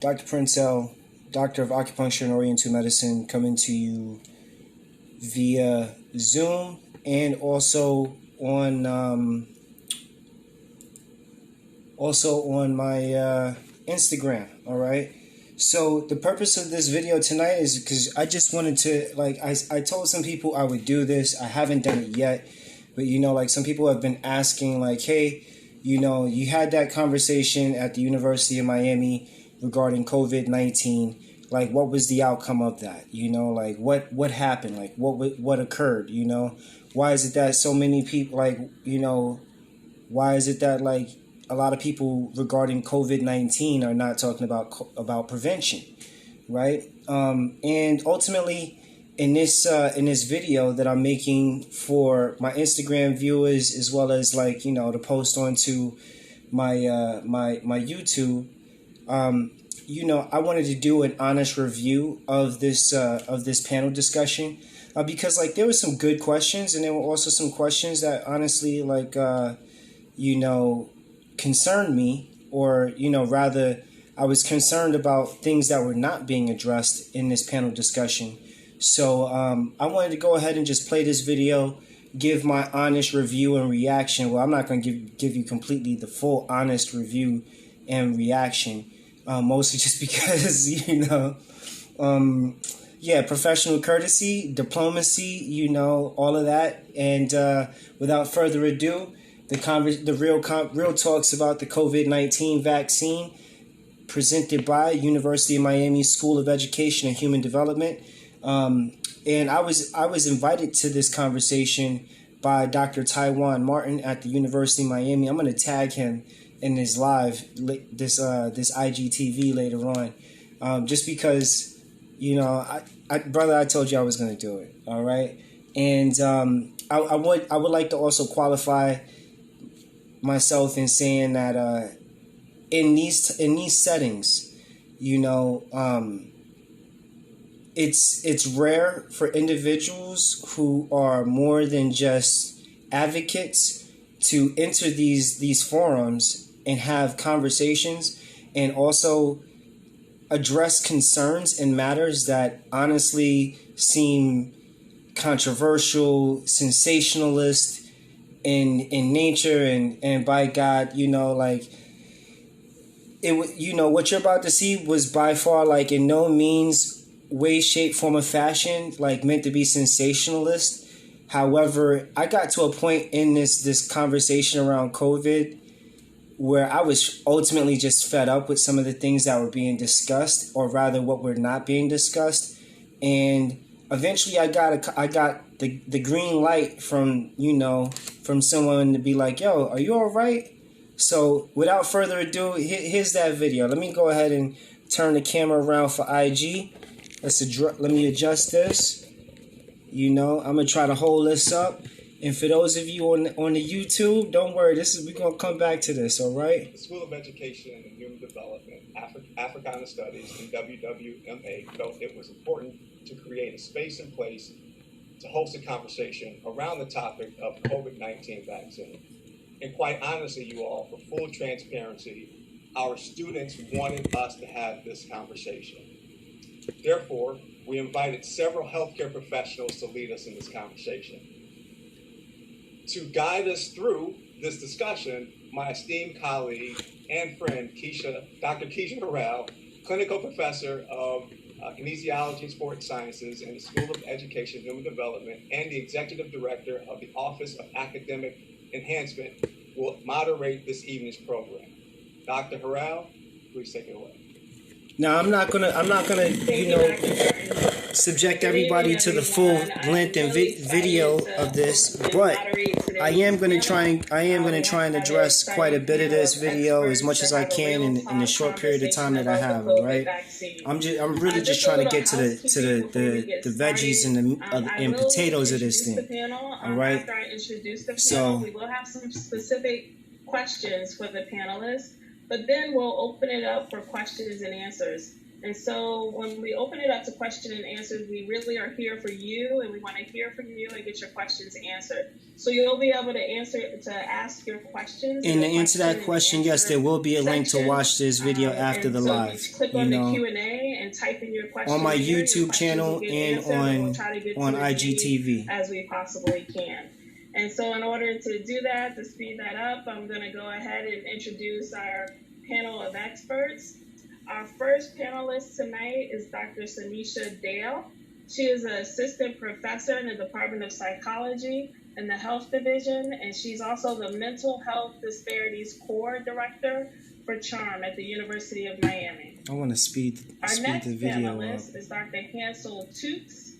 Dr. Princell, Doctor of Acupuncture and Oriental Medicine, coming to you via Zoom and also on my Instagram. All right. So the purpose of this video tonight is because I just wanted to, I told some people I would do this. I haven't done it yet, but some people have been asking, hey, you had that conversation at the University of Miami regarding COVID-19. What was the outcome of that? What happened? What occurred? Why is it that so many people, why is it that, a lot of people regarding COVID-19 are not talking about prevention, right? And ultimately, in this video that I'm making for my Instagram viewers, as well as to post onto my my YouTube, I wanted to do an honest review of this panel discussion, because there were some good questions, and there were also some questions that honestly concerned me, or rather I was concerned about things that were not being addressed in this panel discussion. So I wanted to go ahead and just play this video, give my honest review and reaction. Well, I'm not going to give you completely the full honest review and reaction, mostly just because professional courtesy, diplomacy, all of that. And without further ado, the real talks about the COVID-19 vaccine, presented by University of Miami School of Education and Human Development. And I was invited to this conversation by Dr. Taiwan Martin at the University of Miami. I'm going to tag him in his live, this IGTV later on, just because, brother, I told you I was going to do it. All right. And I would like to also qualify myself in saying that in these settings, it's rare for individuals who are more than just advocates to enter these forums and have conversations and also address concerns and matters that honestly seem controversial, sensationalist in nature, and by God, what you're about to see was by far in no means, way, shape, form, or fashion meant to be sensationalist. However, I got to a point in this conversation around COVID where I was ultimately just fed up with some of the things that were being discussed, or rather what were not being discussed. And eventually I got the green light from someone to be like, yo, are you all right? So without further ado, here's that video. Let me go ahead and turn the camera around for IG. Let me adjust this. I'm gonna try to hold this up. And for those of you on the YouTube, don't worry. We're gonna come back to this. All right. The School of Education and Human Development, Africana Studies, and WWMA felt it was important to create a space and place to host a conversation around the topic of COVID-19 vaccine. And quite honestly, you all, for full transparency, our students wanted us to have this conversation. Therefore, we invited several healthcare professionals to lead us in this conversation. To guide us through this discussion, my esteemed colleague and friend, Dr. Keisha Harrell, clinical professor of kinesiology and sports sciences in the School of Education and Human Development and the executive director of the Office of Academic Enhancement, will moderate this evening's program. Dr. Harrell, please take it away. Now, I'm not gonna subject everybody to the full length and video of this, but I am gonna try and address quite a bit of this video as much as I can in the short period of time that I have. All right, I'm really just trying to get to the veggies and potatoes of this thing. All right. After I introduce the panel, So we will have some specific questions for the panelists, but then we'll open it up for questions and answers. And so when we open it up to question and answers, we really are here for you, and we want to hear from you and get your questions answered. So you'll be able to ask your questions. And to answer that question, yes, there will be a link to watch this video after the live. You click on the Q&A and type in your question on my here, YouTube channel and on IGTV as we possibly can. And so in order to do that, to speed that up, I'm going to go ahead and introduce our panel of experts. Our first panelist tonight is Dr. Sanisha Dale. She is an assistant professor in the Department of Psychology in the Health Division, and she's also the Mental Health Disparities Core Director for CHARM at the University of Miami. I want to speed the video up. Our next panelist is Dr. Hansel Toots.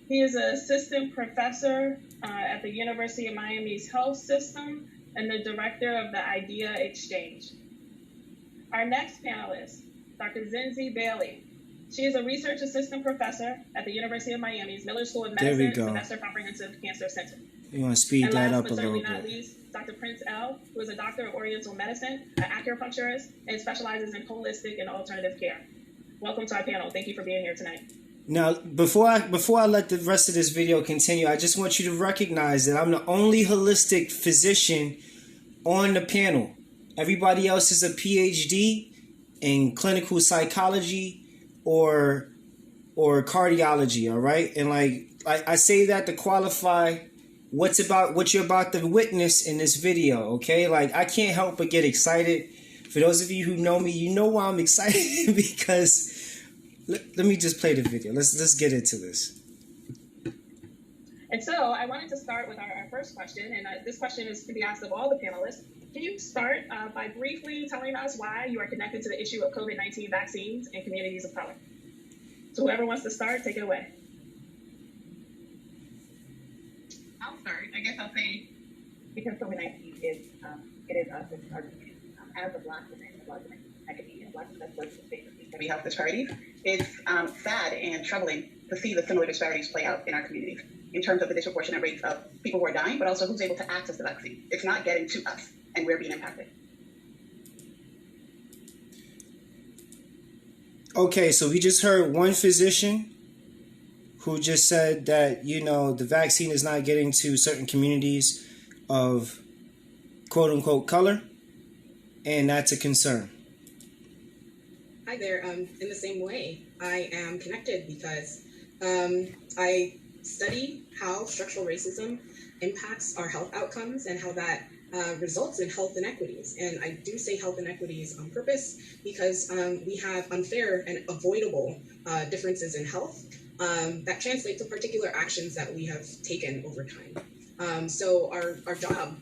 He is an assistant professor at the University of Miami's Health System and the director of the IDEA Exchange. Our next panelist, Dr. Zinzi Bailey. She is a research assistant professor at the University of Miami's Miller School of Medicine Sylvester Comprehensive Cancer Center. You want to speed that up a little bit. And last but certainly not least, Dr. Prince L., who is a doctor of Oriental Medicine, an acupuncturist, and specializes in holistic and alternative care. Welcome to our panel. Thank you for being here tonight. Now, before I let the rest of this video continue, I just want you to recognize that I'm the only holistic physician on the panel. Everybody else is a PhD in clinical psychology or cardiology, all right? And like I say that to qualify what you're about to witness in this video, okay? Like, I can't help but get excited. For those of you who know me, you know why I'm excited because let me just play the video. Let's get into this. And so I wanted to start with our first question, and this question is to be asked of all the panelists. Can you start by briefly telling us why you are connected to the issue of COVID-19 vaccines in communities of color? So whoever wants to start, take it away. I'll start. I guess I'll say because COVID-19 is us as our community. As a Black woman, academia, Black women that work in the space of heavy health disparities, it's sad and troubling to see the similar disparities play out in our communities in terms of the disproportionate rates of people who are dying, but also who's able to access the vaccine. It's not getting to us, and we're being impacted. Okay, so we just heard one physician who just said that, you know, the vaccine is not getting to certain communities of quote-unquote color, and that's a concern. Hi there. In the same way, I am connected because I study how structural racism impacts our health outcomes and how that results in health inequities. And I do say health inequities on purpose because we have unfair and avoidable differences in health that translate to particular actions that we have taken over time. So our job,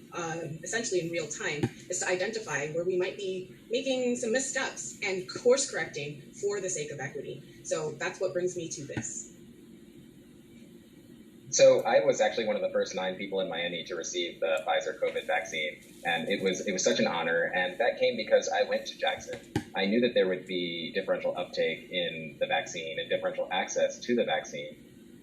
essentially in real time, is to identify where we might be making some missteps and course correcting for the sake of equity. So that's what brings me to this. So I was actually one of the first 9 people in Miami to receive the Pfizer COVID vaccine, and it was such an honor, and that came because I went to Jackson. I knew that there would be differential uptake in the vaccine and differential access to the vaccine.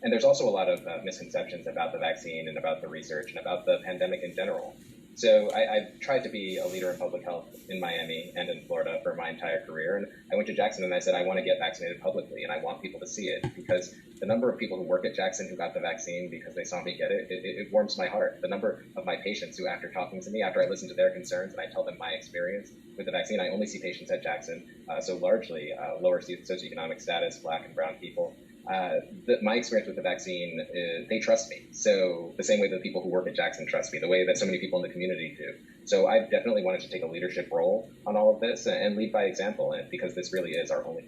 And there's also a lot of misconceptions about the vaccine and about the research and about the pandemic in general. So I've tried to be a leader in public health in Miami and in Florida for my entire career. And I went to Jackson and I said, I want to get vaccinated publicly and I want people to see it, because the number of people who work at Jackson who got the vaccine because they saw me get it, it warms my heart. The number of my patients who, after talking to me, after I listen to their concerns and I tell them my experience with the vaccine, I only see patients at Jackson, so largely lower socioeconomic status, Black and brown people. My experience with the vaccine, they trust me. So the same way that people who work at Jackson trust me, the way that so many people in the community do. So I definitely wanted to take a leadership role on all of this and lead by example, because this really is our only.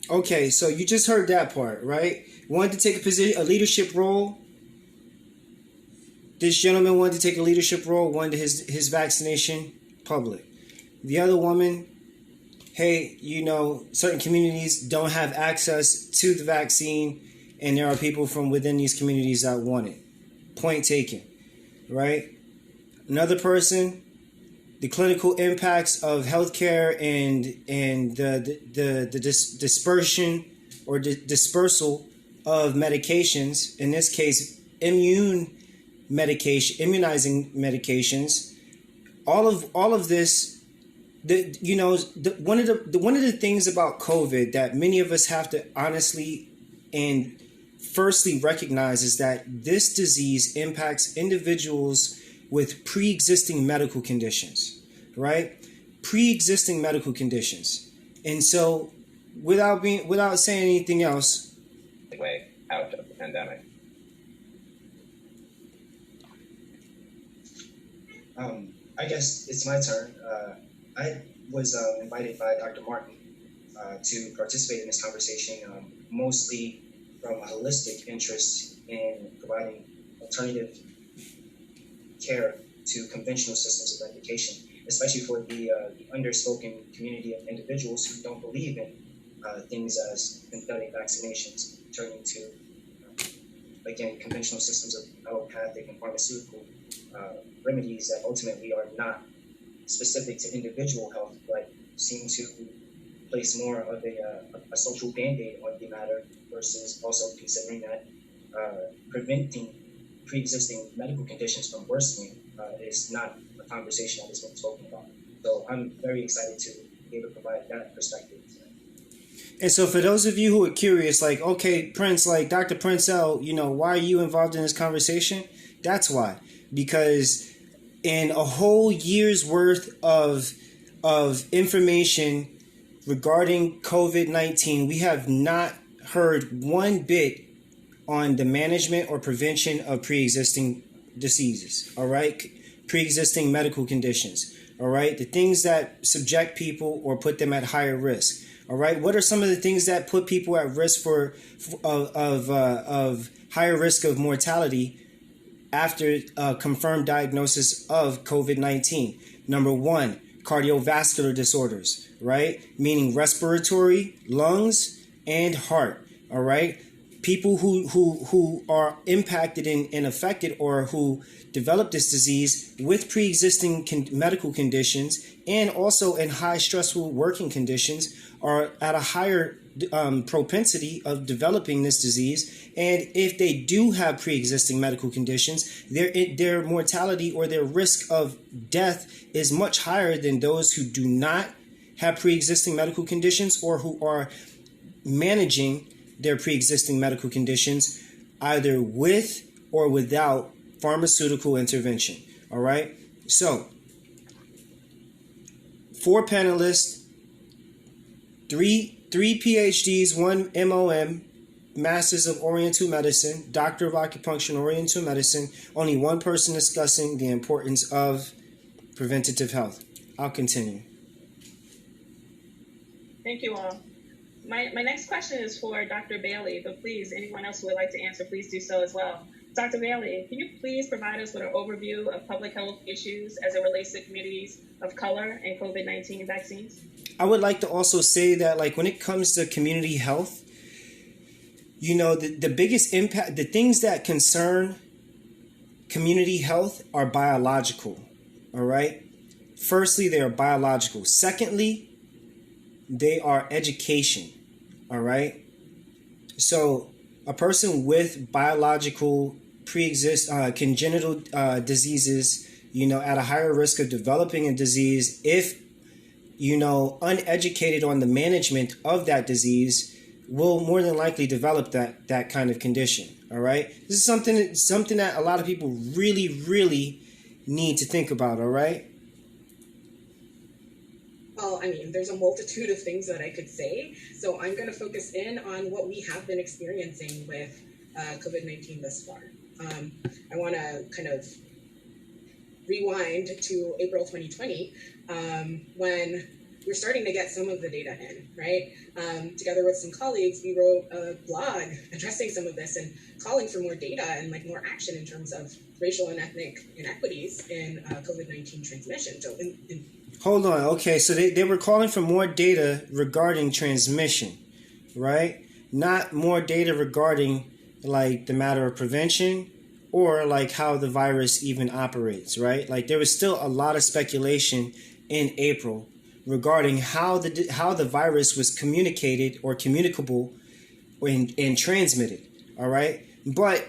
Okay, so you just heard that part, right? Wanted to take a leadership role. This gentleman wanted to take a leadership role, wanted his vaccination public. The other woman, hey, you know, certain communities don't have access to the vaccine, and there are people from within these communities that want it. Point taken, right? Another person, the clinical impacts of healthcare and the dispersion or dispersal of medications, in this case, immunizing medications. All of this one of the things about COVID that many of us have to honestly and firstly recognize is that this disease impacts individuals with pre-existing medical conditions, right? Pre-existing medical conditions. And so without saying anything else, way out of the pandemic. I guess it's my turn. I was invited by Dr. Martin to participate in this conversation, mostly from a holistic interest in providing alternative care to conventional systems of education, especially for the underspoken community of individuals who don't believe in things as synthetic vaccinations, turning to, again, conventional systems of allopathic and pharmaceutical remedies that ultimately are not specific to individual health, but seem to place more of a social band-aid on the matter, versus also considering that preventing pre-existing medical conditions from worsening is not a conversation that has been spoken about. So I'm very excited to be able to provide that perspective today. And so for those of you who are curious, like, okay, Prince, like Dr. Prince L, why are you involved in this conversation? That's why. Because in a whole year's worth of information regarding COVID-19, we have not heard one bit on the management or prevention of pre-existing diseases, all right? Pre-existing medical conditions, all right? The things that subject people or put them at higher risk, all right? What are some of the things that put people at risk of higher risk of mortality after a confirmed diagnosis of COVID-19? Number one, cardiovascular disorders, right? Meaning respiratory, lungs, and heart, all right? People who are impacted and affected, or who develop this disease with pre-existing medical conditions and also in high stressful working conditions, are at a higher propensity of developing this disease. And if they do have pre-existing medical conditions, their mortality or their risk of death is much higher than those who do not have pre-existing medical conditions, or who are managing their pre-existing medical conditions either with or without pharmaceutical intervention. All right. So 4 panelists, three PhDs, 1 MOM, Masters of Oriental Medicine, Doctor of Acupuncture and Oriental Medicine, only one person discussing the importance of preventative health. I'll continue. Thank you all. My next question is for Dr. Bailey, but please, anyone else who would like to answer, please do so as well. Dr. Bailey, can you please provide us with an overview of public health issues as it relates to communities of color and COVID-19 vaccines? I would like to also say that, like, when it comes to community health, the biggest impact, the things that concern community health are biological, all right? Firstly, they are biological. Secondly, they are education, all right? So a person with biological congenital diseases, at a higher risk of developing a disease, if, uneducated on the management of that disease, will more than likely develop that kind of condition, all right? This is something that a lot of people really, really need to think about, all right? Well, there's a multitude of things that I could say, so I'm going to focus in on what we have been experiencing with COVID-19 thus far. I want to kind of rewind to April 2020, when we're starting to get some of the data in, right? Together with some colleagues, we wrote a blog addressing some of this and calling for more data and more action in terms of racial and ethnic inequities in COVID-19 transmission. So Hold on. Okay, so they were calling for more data regarding transmission, right? Not more data regarding the matter of prevention or how the virus even operates, right? There was still a lot of speculation in April regarding how the virus was communicated or communicable and transmitted, all right? But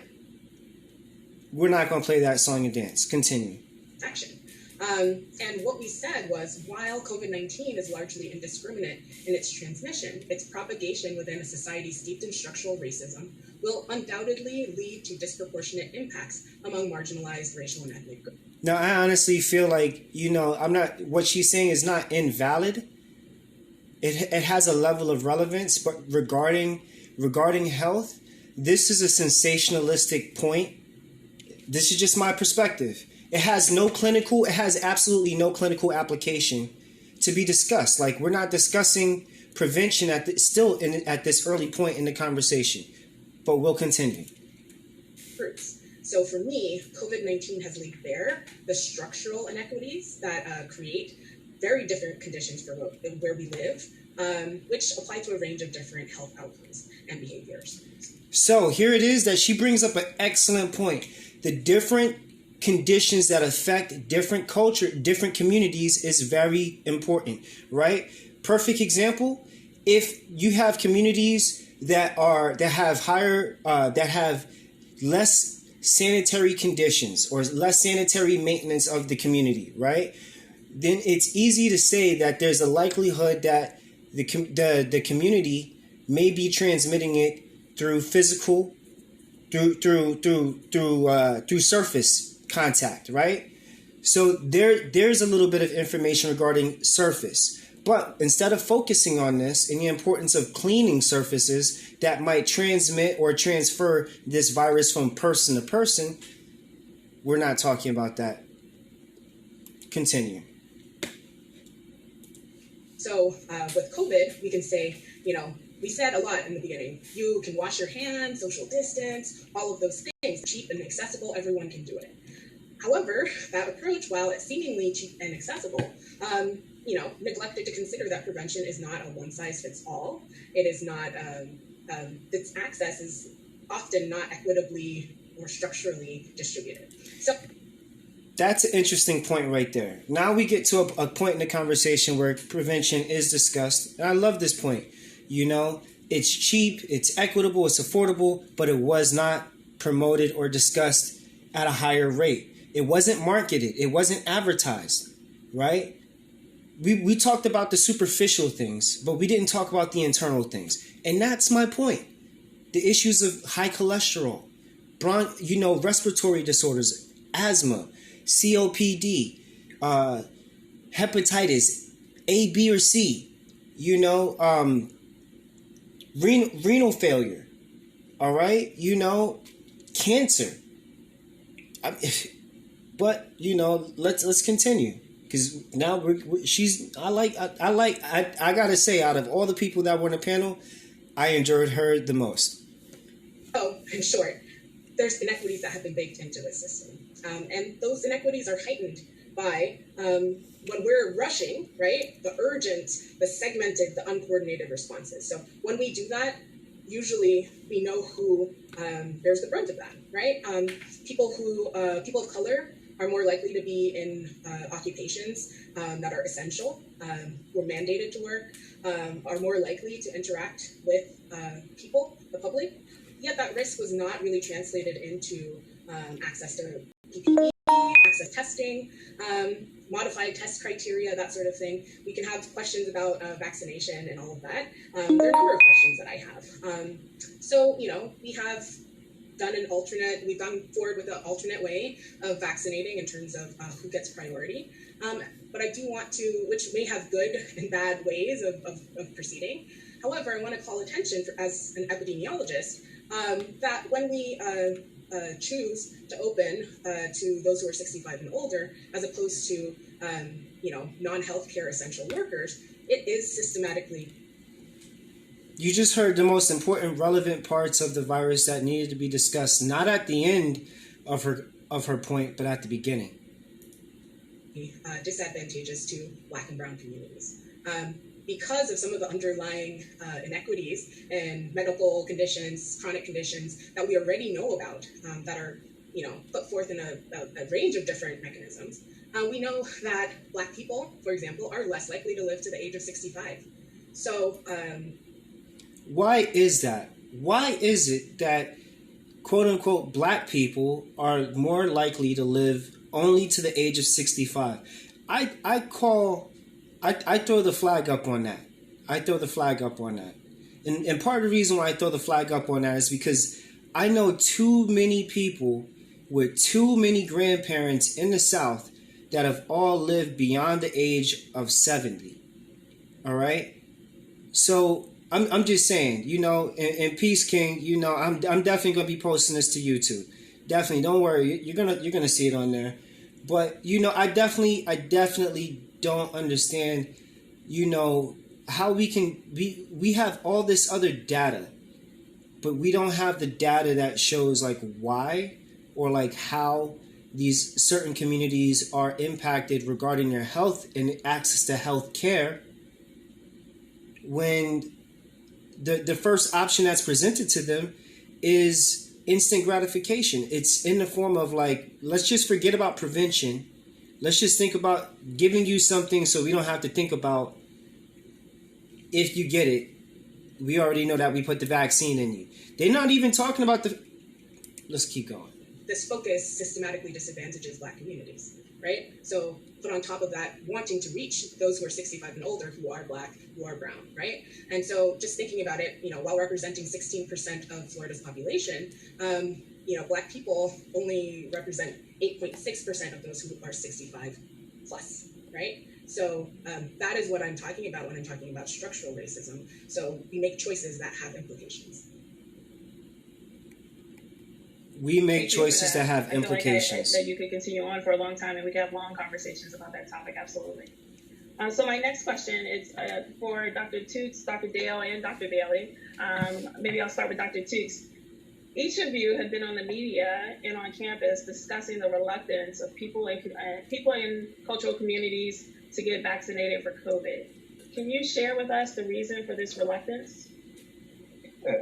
we're not going to play that song and dance. Continue. Action. And what we said was, while COVID-19 is largely indiscriminate in its transmission, its propagation within a society steeped in structural racism will undoubtedly lead to disproportionate impacts among marginalized racial and ethnic groups. Now, I honestly feel like, what she's saying is not invalid. It has a level of relevance, but regarding health, this is a sensationalistic point. This is just my perspective. It has absolutely no clinical application to be discussed. Like, we're not discussing prevention at this early point in the conversation, but we'll continue. So for me, COVID-19 has laid bare the structural inequities that create very different conditions for where we live, which apply to a range of different health outcomes and behaviors. So here it is that she brings up an excellent point. The different conditions that affect different culture, different communities is very important, right? Perfect example, if you have communities that have less sanitary conditions or less sanitary maintenance of the community, right? Then it's easy to say that there's a likelihood that the community may be transmitting it through physical, through surface contact, right? So there's a little bit of information regarding surface. But instead of focusing on this and the importance of cleaning surfaces that might transmit or transfer this virus from person to person, we're not talking about that. Continue. So with COVID, we can say, we said a lot in the beginning. You can wash your hands, social distance, all of those things, cheap and accessible, everyone can do it. However, that approach, while it's seemingly cheap and accessible, neglected to consider that prevention is not a one-size-fits-all. It is not, its access is often not equitably or structurally distributed. So that's an interesting point right there. Now we get to a point in the conversation where prevention is discussed. And I love this point. It's cheap, it's equitable, it's affordable, but it was not promoted or discussed at a higher rate. It wasn't marketed. It wasn't advertised, right? We talked about the superficial things, but we didn't talk about the internal things. And that's my point. The issues of high cholesterol, respiratory disorders, asthma, COPD, hepatitis A, B, or C, renal failure, all right? Cancer. But, let's continue. Because now I gotta say, out of all the people that were on the panel, I enjoyed her the most. Oh, in short, there's inequities that have been baked into the system. And those inequities are heightened by when we're rushing, right? The urgent, the segmented, the uncoordinated responses. So when we do that, usually we know who bears the brunt of that, right? People of color are more likely to be in occupations that are essential, or mandated to work, are more likely to interact with people, the public. Yet that risk was not really translated into access to PPE, access to testing, modified test criteria, that sort of thing. We can have questions about vaccination and all of that. There are a number of questions that I have. So, we have we've gone forward with an alternate way of vaccinating in terms of who gets priority. But I do want to, which may have good and bad ways of proceeding. However, I want to call attention as an epidemiologist that when we choose to open to those who are 65 and older, as opposed to non-healthcare essential workers, it is systematically. You just heard the most important, relevant parts of the virus that needed to be discussed, not at the end of her point, but at the beginning. Disadvantageous to Black and Brown communities. Because of some of the underlying inequities and medical conditions, chronic conditions that we already know about, that are put forth in a range of different mechanisms, we know that Black people, for example, are less likely to live to the age of 65. So why is that? Why is it that quote unquote Black people are more likely to live only to the age of 65. I throw the flag up on that. I throw the flag up on that. And part of the reason why I throw the flag up on that is because I know too many people with too many grandparents in the South that have all lived beyond the age of 70. All right? So I'm just saying, you know, and Peace King, you know, I'm definitely gonna be posting this to YouTube. Definitely, don't worry, you're gonna see it on there. But you know, I definitely don't understand, you know, how we have all this other data, but we don't have the data that shows like why or like how these certain communities are impacted regarding their health and access to health care, when the first option that's presented to them is instant gratification. It's in the form of like, let's just forget about prevention. Let's just think about giving you something so we don't have to think about if you get it. We already know that we put the vaccine in you. They're not even talking about the... Let's keep going. This focus systematically disadvantages Black communities, right? So put on top of that, wanting to reach those who are 65 and older, who are Black, who are brown, right? And so just thinking about it, you know, while representing 16% of Florida's population, you know, Black people only represent 8.6% of those who are 65 plus, right? So that is what I'm talking about when I'm talking about structural racism. So we make choices that have implications. We make choices that have implications. That you could continue on for a long time, and we could have long conversations about that topic. Absolutely. So my next question is for Dr. Toots, Dr. Dale, and Dr. Bailey. Maybe I'll start with Dr. Toots. Each of you have been on the media and on campus discussing the reluctance of people in cultural communities to get vaccinated for COVID. Can you share with us the reason for this reluctance?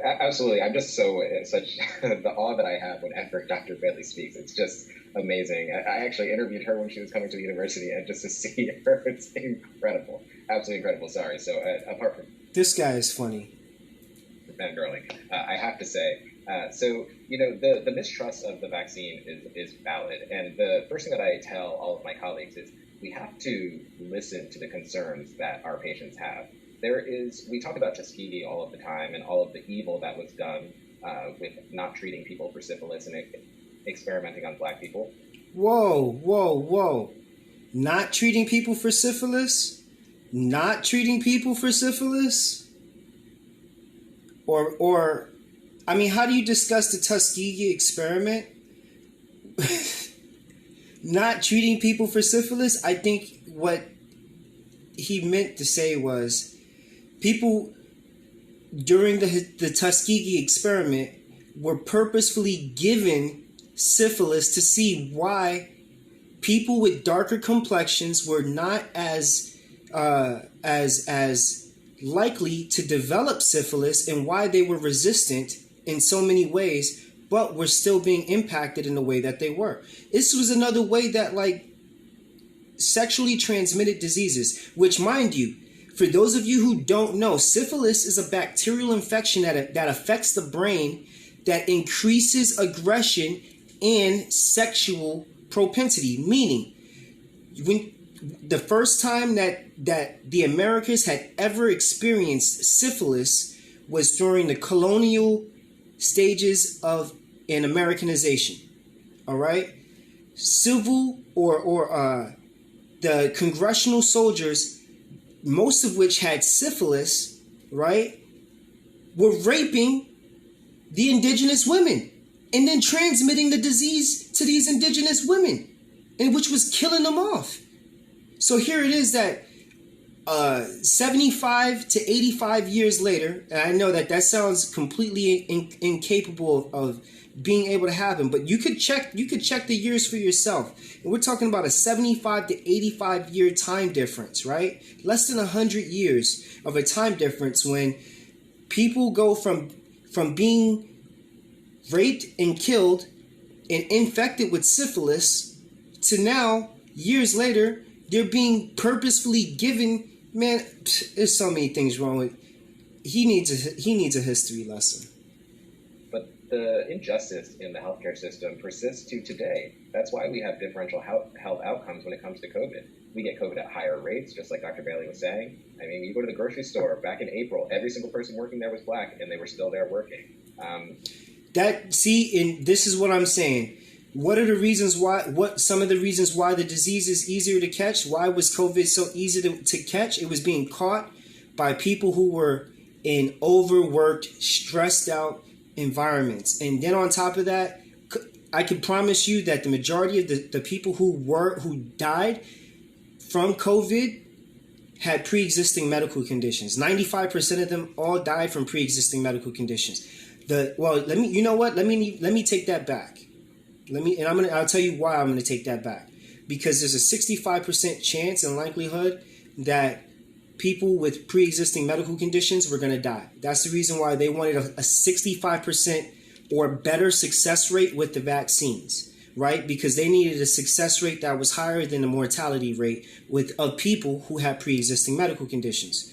Absolutely. I'm just such the awe that I have whenever Dr. Bailey speaks. It's just amazing. I actually interviewed her when she was coming to the university, and just to see her, it's incredible. Absolutely incredible. Sorry. So apart from... This guy is funny. Fangirling, I have to say. So, you know, the mistrust of the vaccine is valid. And the first thing that I tell all of my colleagues is we have to listen to the concerns that our patients have. We talk about Tuskegee all of the time and all of the evil that was done with not treating people for syphilis and experimenting on Black people. Whoa. Not treating people for syphilis? Not treating people for syphilis? Or I mean, how do you discuss the Tuskegee experiment? Not treating people for syphilis? I think what he meant to say was people during the Tuskegee experiment were purposefully given syphilis to see why people with darker complexions were not as likely to develop syphilis, and why they were resistant in so many ways, but were still being impacted in the way that they were. This was another way that, like, sexually transmitted diseases, which, mind you, for those of you who don't know, syphilis is a bacterial infection that affects the brain, that increases aggression and sexual propensity. Meaning, when the first time that the Americas had ever experienced syphilis was during the colonial stages of an Americanization. All right, civil or the congressional soldiers, most of which had syphilis, right, were raping the indigenous women and then transmitting the disease to these indigenous women, and which was killing them off. So here it is that 75 to 85 years later, and I know that sounds completely incapable of being able to happen, but you could check the years for yourself. And we're talking about a 75 to 85 year time difference, right? Less than 100 years of a time difference when people go from being raped and killed and infected with syphilis to now, years later, they're being purposefully given. Man, there's so many things wrong with. He needs a history lesson. the injustice in the healthcare system persists to today. That's why we have differential health outcomes when it comes to COVID. We get COVID at higher rates, just like Dr. Bailey was saying. I mean, you go to the grocery store back in April, every single person working there was Black, and they were still there working. And this is what I'm saying. What are the reasons why? What some of the reasons why the disease is easier to catch? Why was COVID so easy to catch? It was being caught by people who were in overworked, stressed out environments. And then on top of that, I can promise you that the majority of the people who died from COVID had pre-existing medical conditions. 95% of them all died from pre-existing medical conditions. Let me take that back. I'll tell you why I'm going to take that back. Because there's a 65% chance and likelihood that people with pre-existing medical conditions were going to die. That's the reason why they wanted a 65% or better success rate with the vaccines, right? Because they needed a success rate that was higher than the mortality rate of people who had pre-existing medical conditions.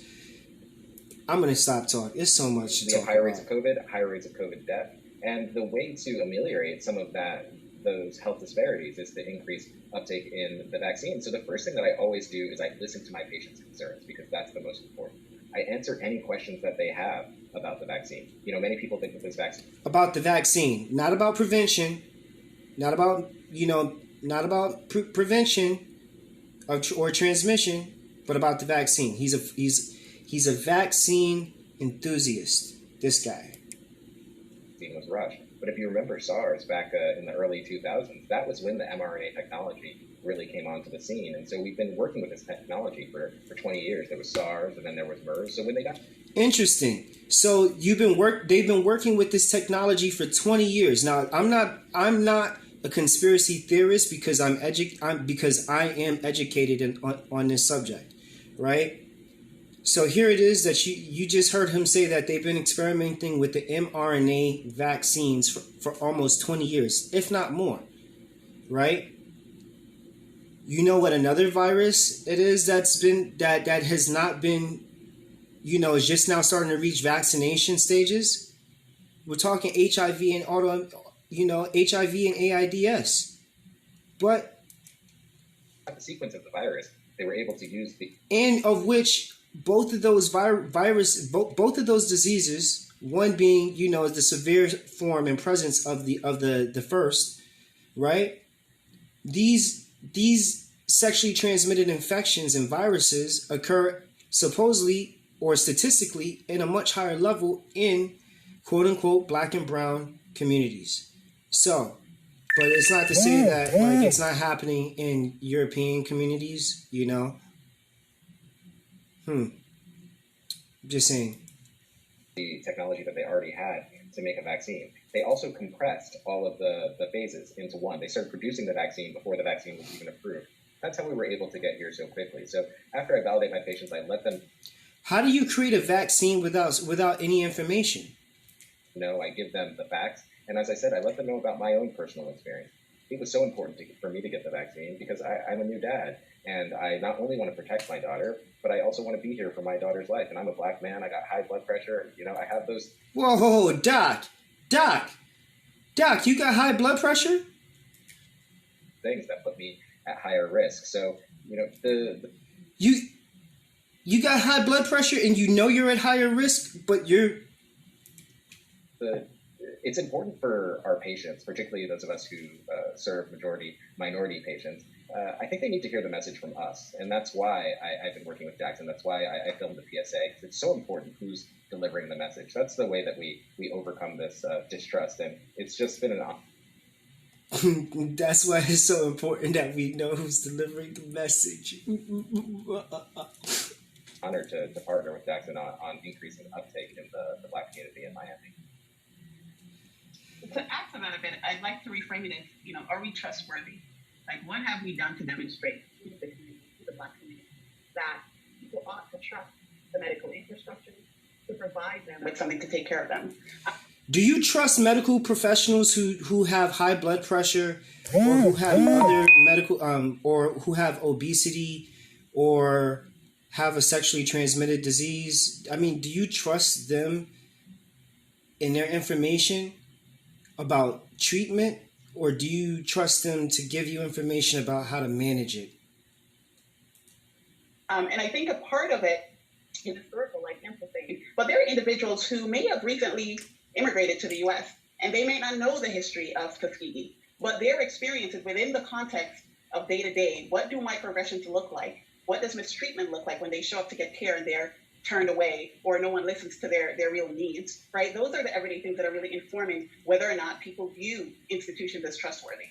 I'm going to stop talking. There's so much to talk about. Higher rates of COVID, higher rates of COVID death. And the way to ameliorate some of those health disparities is to increase uptake in the vaccine. So the first thing that I always do is I listen to my patients' concerns, because that's the most important. I answer any questions that they have about the vaccine. Many people think that this vaccine... About the vaccine, not about prevention, not about prevention or transmission, but about the vaccine. He's a vaccine enthusiast, this guy. Was rushed. But if you remember SARS back in the early 2000s, that was when the mRNA technology really came onto the scene. And so we've been working with this technology for 20 years. There was SARS, and then there was MERS. So when they got... Interesting. So they've been working with this technology for 20 years. Now, I'm not a conspiracy theorist because I am educated on this subject, right? So here it is that you just heard him say that they've been experimenting with the mRNA vaccines for almost 20 years, if not more, right? You know what another virus it is that has not been, is just now starting to reach vaccination stages? We're talking HIV and HIV and AIDS. But the sequence of the virus, they were able to use and of which both of those both of those diseases, one being, the severe form and presence of the first, right? These sexually transmitted infections and viruses occur supposedly or statistically in a much higher level in quote unquote Black and brown communities. So, but it's not to say that it's not happening in European communities, Just saying. The technology that they already had to make a vaccine. They also compressed all of the phases into one. They started producing the vaccine before the vaccine was even approved. That's how we were able to get here so quickly. So after I validate my patients, I let them... How do you create a vaccine without any information? I give them the facts. And as I said, I let them know about my own personal experience. It was so important for me to get the vaccine because I'm a new dad. And I not only want to protect my daughter, but I also want to be here for my daughter's life. And I'm a Black man. I got high blood pressure. I have those... Whoa, Doc, you got high blood pressure? Things that put me at higher risk. So, You got high blood pressure and you're at higher risk, but it's important for our patients, particularly those of us who serve minority patients. I think they need to hear the message from us. And that's why I've been working with Jackson. That's why I filmed the PSA. Because it's so important who's delivering the message. That's the way that we overcome this distrust. And it's just been an honor. That's why it's so important that we know who's delivering the message. Honored to partner with Jackson on increasing uptake in the Black community in Miami. To add to that a bit, I'd like to reframe it as, are we trustworthy? Like, what have we done to demonstrate to the community, to the Black community, that people ought to trust the medical infrastructure to provide them with something to take care of them? Do you trust medical professionals who have high blood pressure, or who have other medical, or who have obesity, or have a sexually transmitted disease? I mean, do you trust them in their information? about treatment, or do you trust them to give you information about how to manage it? And I think a part of it is historical, like empathy. But there are individuals who may have recently immigrated to the U.S. and they may not know the history of Tuskegee, but their experiences within the context of day to day. What do microaggressions look like? What does mistreatment look like when they show up to get care and they're turned away or no one listens to their real needs, right? Those are the everyday things that are really informing whether or not people view institutions as trustworthy.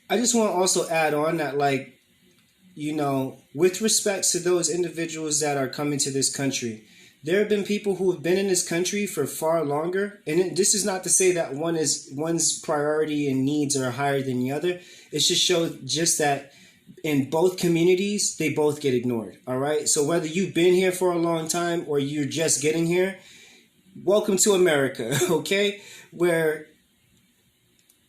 I just want to also add on that, like, you know, with respect to those individuals that are coming to this country, there have been people who have been in this country for far longer. And this is not to say that one's priority and needs are higher than the other. It just shows just that in both communities, they both get ignored. All right. So whether you've been here for a long time or you're just getting here, welcome to America. Okay. Where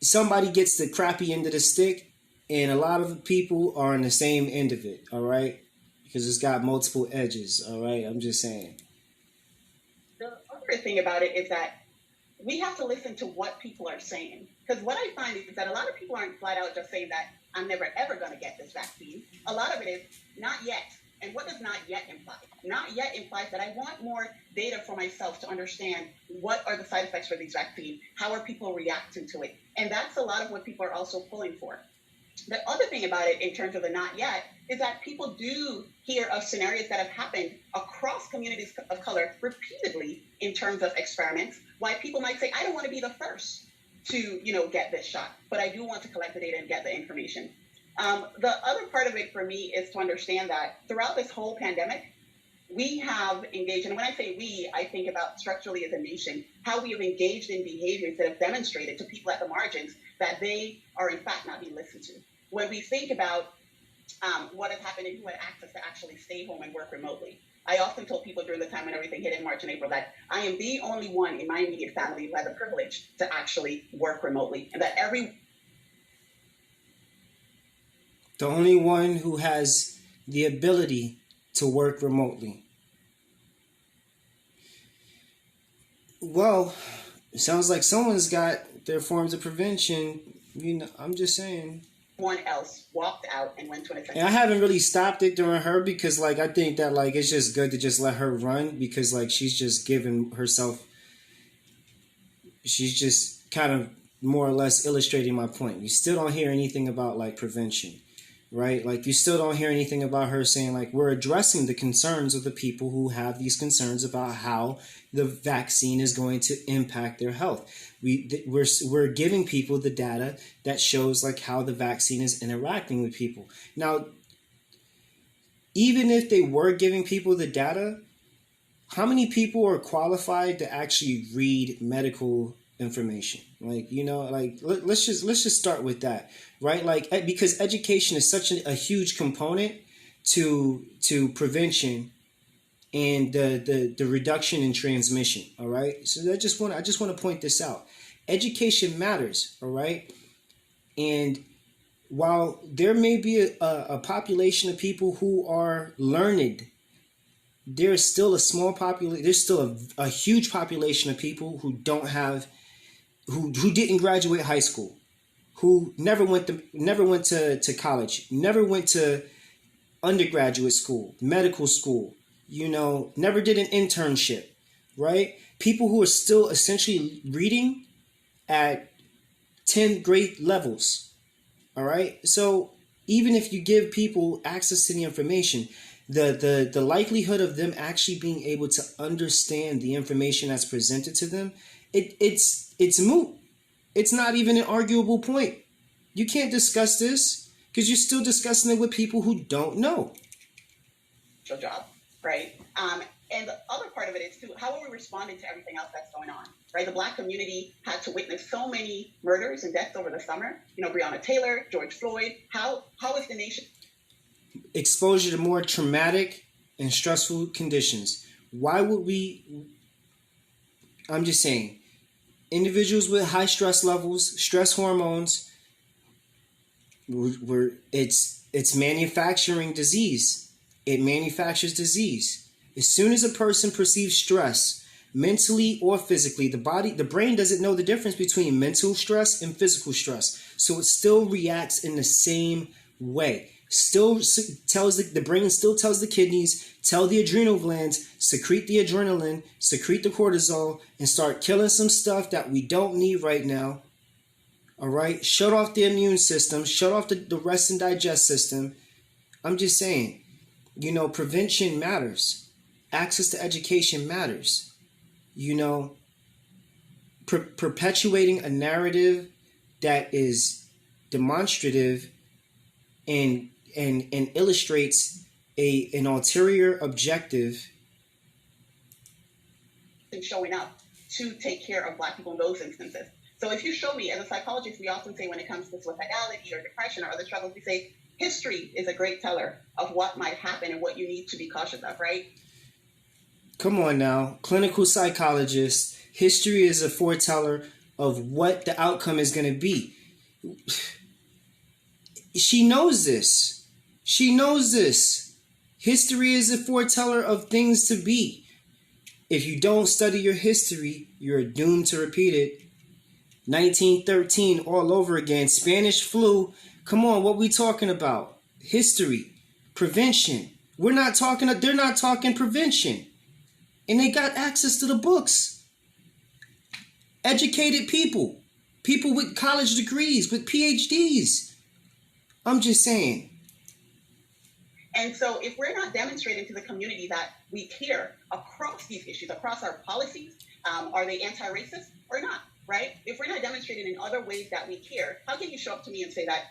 somebody gets the crappy end of the stick and a lot of people are on the same end of it. All right. Because it's got multiple edges. All right. I'm just saying. The other thing about it is that we have to listen to what people are saying. Because what I find is that a lot of people aren't flat out just saying that I'm never ever going to get this vaccine. A lot of it is not yet. And what does not yet imply? Not yet implies that I want more data for myself to understand what are the side effects for these vaccines, how are people reacting to it. And that's a lot of what people are also pulling for. The other thing about it in terms of the not yet is that people do hear of scenarios that have happened across communities of color repeatedly in terms of experiments, why people might say, I don't want to be the first to, get this shot, but I do want to collect the data and get the information. The other part of it for me is to understand that throughout this whole pandemic, we have engaged, and when I say we, I think about structurally as a nation, how we have engaged in behaviors that have demonstrated to people at the margins that they are in fact not being listened to. When we think about what has happened and who had access to actually stay home and work remotely, I often told people during the time when everything hit in March and April that I am the only one in my immediate family who had the privilege to actually work remotely, and that the only one who has the ability to work remotely. Well, it sounds like someone's got their forms of prevention. I'm just saying. One else walked out and went to an And I haven't really stopped it during her because, I think that, it's just good to just let her run because, she's just giving herself. She's just kind of more or less illustrating my point. You still don't hear anything about, prevention. Right? You still don't hear anything about her saying, we're addressing the concerns of the people who have these concerns about how the vaccine is going to impact their health. We're giving people the data that shows, how the vaccine is interacting with people. Now, even if they were giving people the data, how many people are qualified to actually read medical information? Let's just start with that, right? Because education is such a huge component to prevention and the reduction in transmission. All right. So I just want to point this out. Education matters. All right. And while there may be a population of people who are learned, there's still a small population. There's still a huge population of people who don't have. Who didn't graduate high school, who never went to college, never went to undergraduate school, medical school, never did an internship, right? People who are still essentially reading at 10th grade levels, all right? So even if you give people access to the information, the likelihood of them actually being able to understand the information that's presented to them, it's moot. It's not even an arguable point. You can't discuss this because you're still discussing it with people who don't know. Job, right? And the other part of it is too, how are we responding to everything else that's going on, right? The Black community had to witness so many murders and deaths over the summer. Breonna Taylor, George Floyd. How is the nation exposure to more traumatic and stressful conditions? Why would we? I'm just saying. Individuals with high stress levels, stress hormones, it's manufacturing disease. It manufactures disease. As soon as a person perceives stress, mentally or physically. The brain doesn't know the difference between mental stress and physical stress. So it still reacts in the same way. Still tells the brain still tells the kidneys, tell the adrenal glands, secrete the adrenaline, secrete the cortisol, and start killing some stuff that we don't need right now. All right? Shut off the immune system, shut off the rest and digest system. I'm just saying, prevention matters. Access to education matters. Perpetuating a narrative that is demonstrative and illustrates an ulterior objective. And showing up to take care of Black people in those instances. So if you show me, as a psychologist, we often say when it comes to suicidality or depression or other struggles, we say history is a great teller of what might happen and what you need to be cautious of, right? Come on now, clinical psychologist, history is a foreteller of what the outcome is going to be. She knows this. She knows this. History is a foreteller of things to be. If you don't study your history, you're doomed to repeat it. 1913 all over again. Spanish flu. Come on, what we talking about? History. Prevention. They're not talking prevention. And they got access to the books. Educated people. People with college degrees, with PhDs. I'm just saying. And so if we're not demonstrating to the community that we care across these issues, across our policies, are they anti-racist or not, right? If we're not demonstrating in other ways that we care, how can you show up to me and say that,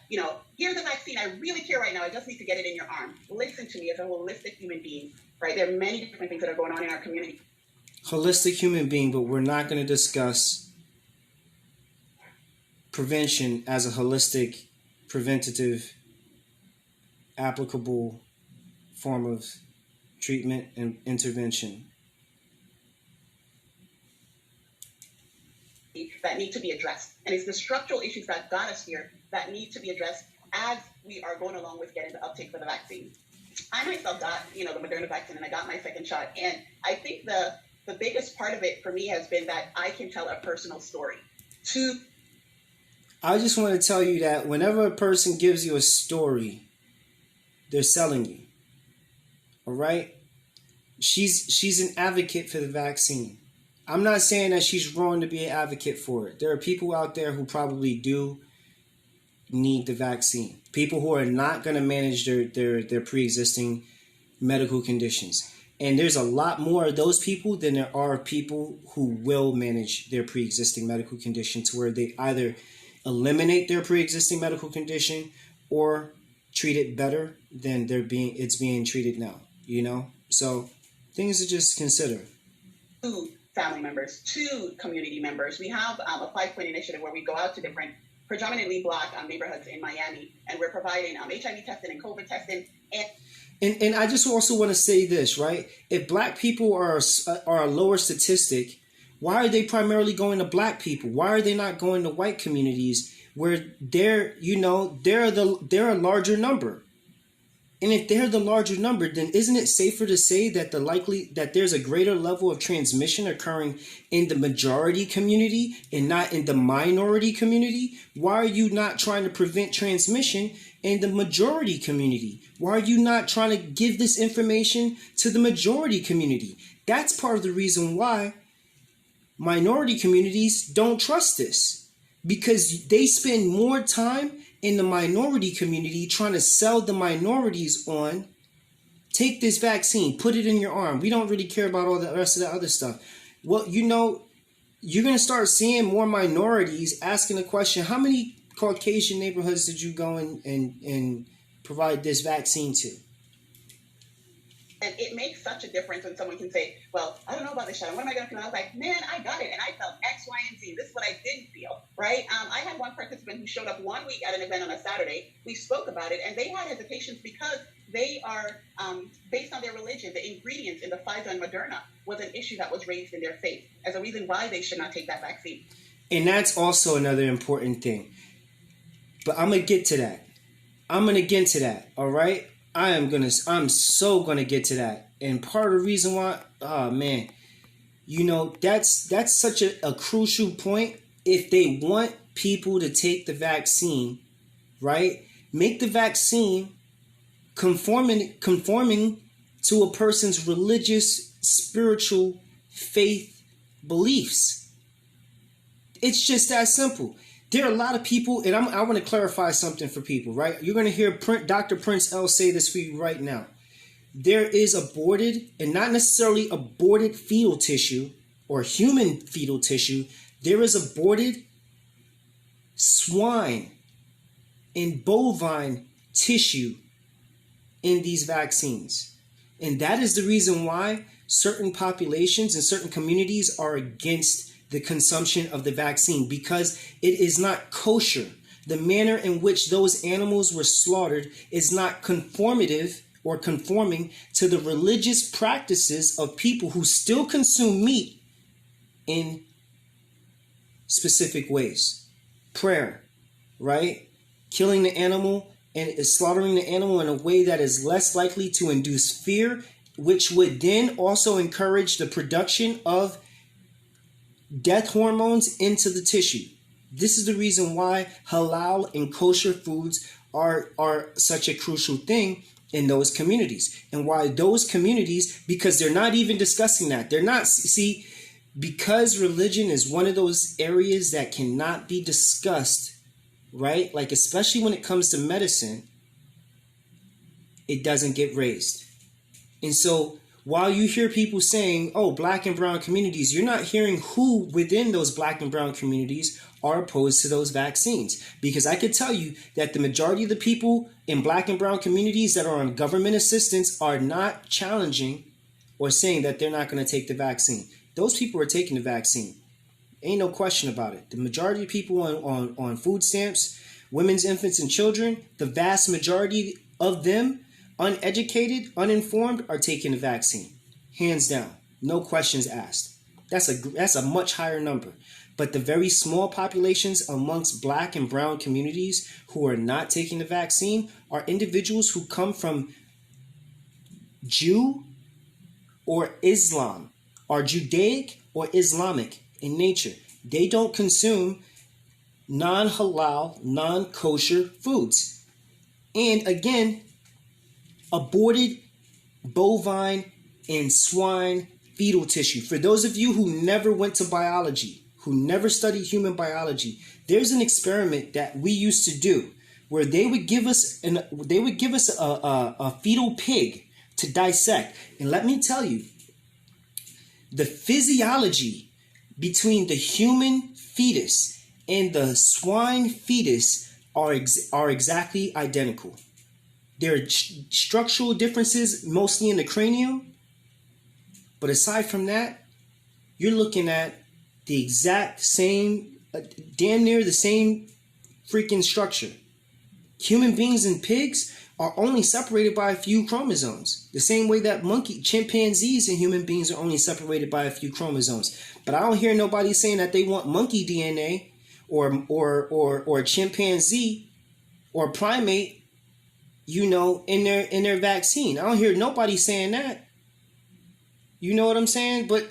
here's a vaccine, I really care right now, I just need to get it in your arm. Listen to me as a holistic human being, right? There are many different things that are going on in our community. Holistic human being, but we're not going to discuss prevention as a holistic, preventative, applicable form of treatment and intervention. That need to be addressed. And it's the structural issues that got us here that need to be addressed as we are going along with getting the uptake for the vaccine. I myself got, the Moderna vaccine and I got my second shot. And I think the biggest part of it for me has been that I can tell a personal story. I just want to tell you that whenever a person gives you a story, they're selling you. All right? She's an advocate for the vaccine. I'm not saying that she's wrong to be an advocate for it. There are people out there who probably do need the vaccine. People who are not going to manage their pre-existing medical conditions. And there's a lot more of those people than there are people who will manage their pre-existing medical condition to where they either eliminate their pre-existing medical condition or treat it better than it's being treated now, So things to just consider. To family members, to community members. We have a 5-point initiative where we go out to different predominantly Black neighborhoods in Miami, and we're providing HIV testing and COVID testing. And I just also want to say this, right? If Black people are a lower statistic, why are they primarily going to Black people? Why are they not going to white communities where they're a larger number? And if they're the larger number, then isn't it safer to say that that there's a greater level of transmission occurring in the majority community and not in the minority community? Why are you not trying to prevent transmission in the majority community? Why are you not trying to give this information to the majority community? That's part of the reason why minority communities don't trust this, because they spend more time in the minority community trying to sell the minorities on, take this vaccine, put it in your arm. We don't really care about all the rest of the other stuff. Well, you're going to start seeing more minorities asking the question, how many Caucasian neighborhoods did you go and provide this vaccine to? And it makes such a difference when someone can say, well, I don't know about this shot. What am I going to feel? I was like, man, I got it. And I felt X, Y, and Z. This is what I didn't feel, right? I had one participant who showed up one week at an event on a Saturday. We spoke about it, and they had hesitations because they are, based on their religion, the ingredients in the Pfizer and Moderna was an issue that was raised in their faith as a reason why they should not take that vaccine. And that's also another important thing. But I'm going to get to that. All right? I'm so gonna get to that. And part of the reason why, You know, that's such a crucial point. If they want people to take the vaccine, right? Make the vaccine conforming to a person's religious, spiritual, faith beliefs. It's just that simple. There are a lot of people, and I want to clarify something for people, right? You're going to hear Dr. Prince L say this for you right now. There is aborted, and not necessarily aborted fetal tissue or human fetal tissue. There is aborted swine and bovine tissue in these vaccines. And that is the reason why certain populations and certain communities are against the consumption of the vaccine, because it is not kosher. The manner in which those animals were slaughtered is not conformative or conforming to the religious practices of people who still consume meat in specific ways. Prayer, right? Killing the animal and slaughtering the animal in a way that is less likely to induce fear, which would then also encourage the production of death hormones into the tissue. This is the reason why halal and kosher foods are such a crucial thing in those communities. And why those communities, because they're not even discussing that. They're not, see, because religion is one of those areas that cannot be discussed, right? Like, especially when it comes to medicine, it doesn't get raised. And so while you hear people saying, oh, black and brown communities, you're not hearing who within those black and brown communities are opposed to those vaccines. Because I could tell you that the majority of the people in black and brown communities that are on government assistance are not challenging or saying that they're not going to take the vaccine. Those people are taking the vaccine. Ain't no question about it. The majority of people on food stamps, women's, infants, and children, the vast majority of them, uneducated, uninformed, are taking the vaccine. Hands down. No questions asked. That's a much higher number. But the very small populations amongst black and brown communities who are not taking the vaccine are individuals who come from Jew or Islam, are Judaic or Islamic in nature. They don't consume non-halal, non-kosher foods. And again, aborted bovine and swine fetal tissue. For those of you who never went to biology, who never studied human biology, there's an experiment that we used to do where they would give us a fetal pig to dissect. And let me tell you, the physiology between the human fetus and the swine fetus are exactly identical. There are structural differences, mostly in the cranium. But aside from that, you're looking at the exact same, damn near the same freaking structure. Human beings and pigs are only separated by a few chromosomes. The same way that chimpanzees and human beings are only separated by a few chromosomes. But I don't hear nobody saying that they want monkey DNA or chimpanzee or primate, in their vaccine. I don't hear nobody saying that. You know what I'm saying? But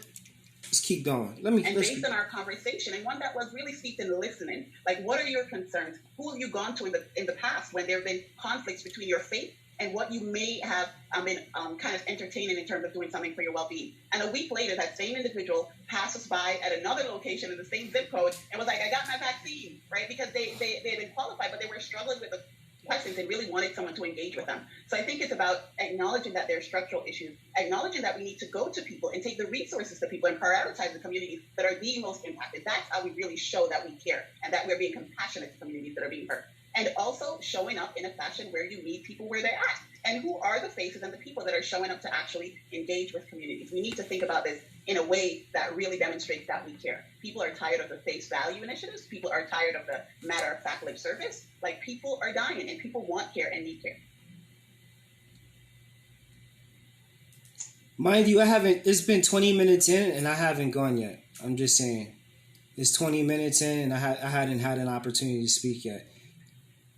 let's keep going. Based on our conversation, and one that was really steeped in listening, like, what are your concerns? Who have you gone to in the past when there have been conflicts between your faith and what you may have been kind of entertaining in terms of doing something for your well-being? And a week later, that same individual passed us by at another location in the same zip code and was like, I got my vaccine, right? Because they had been qualified, but they were struggling with the questions and really wanted someone to engage with them. So I think it's about acknowledging that there are structural issues, acknowledging that we need to go to people and take the resources to people and prioritize the communities that are the most impacted. That's how we really show that we care and that we're being compassionate to communities that are being hurt. And also showing up in a fashion where you meet people where they're at. And who are the faces and the people that are showing up to actually engage with communities? We need to think about this in a way that really demonstrates that we care. People are tired of the face value initiatives. People are tired of the matter-of-fact lip service. Like, people are dying and people want care and need care. Mind you, it's been 20 minutes in and I haven't gone yet. I'm just saying. It's 20 minutes in and I hadn't had an opportunity to speak yet.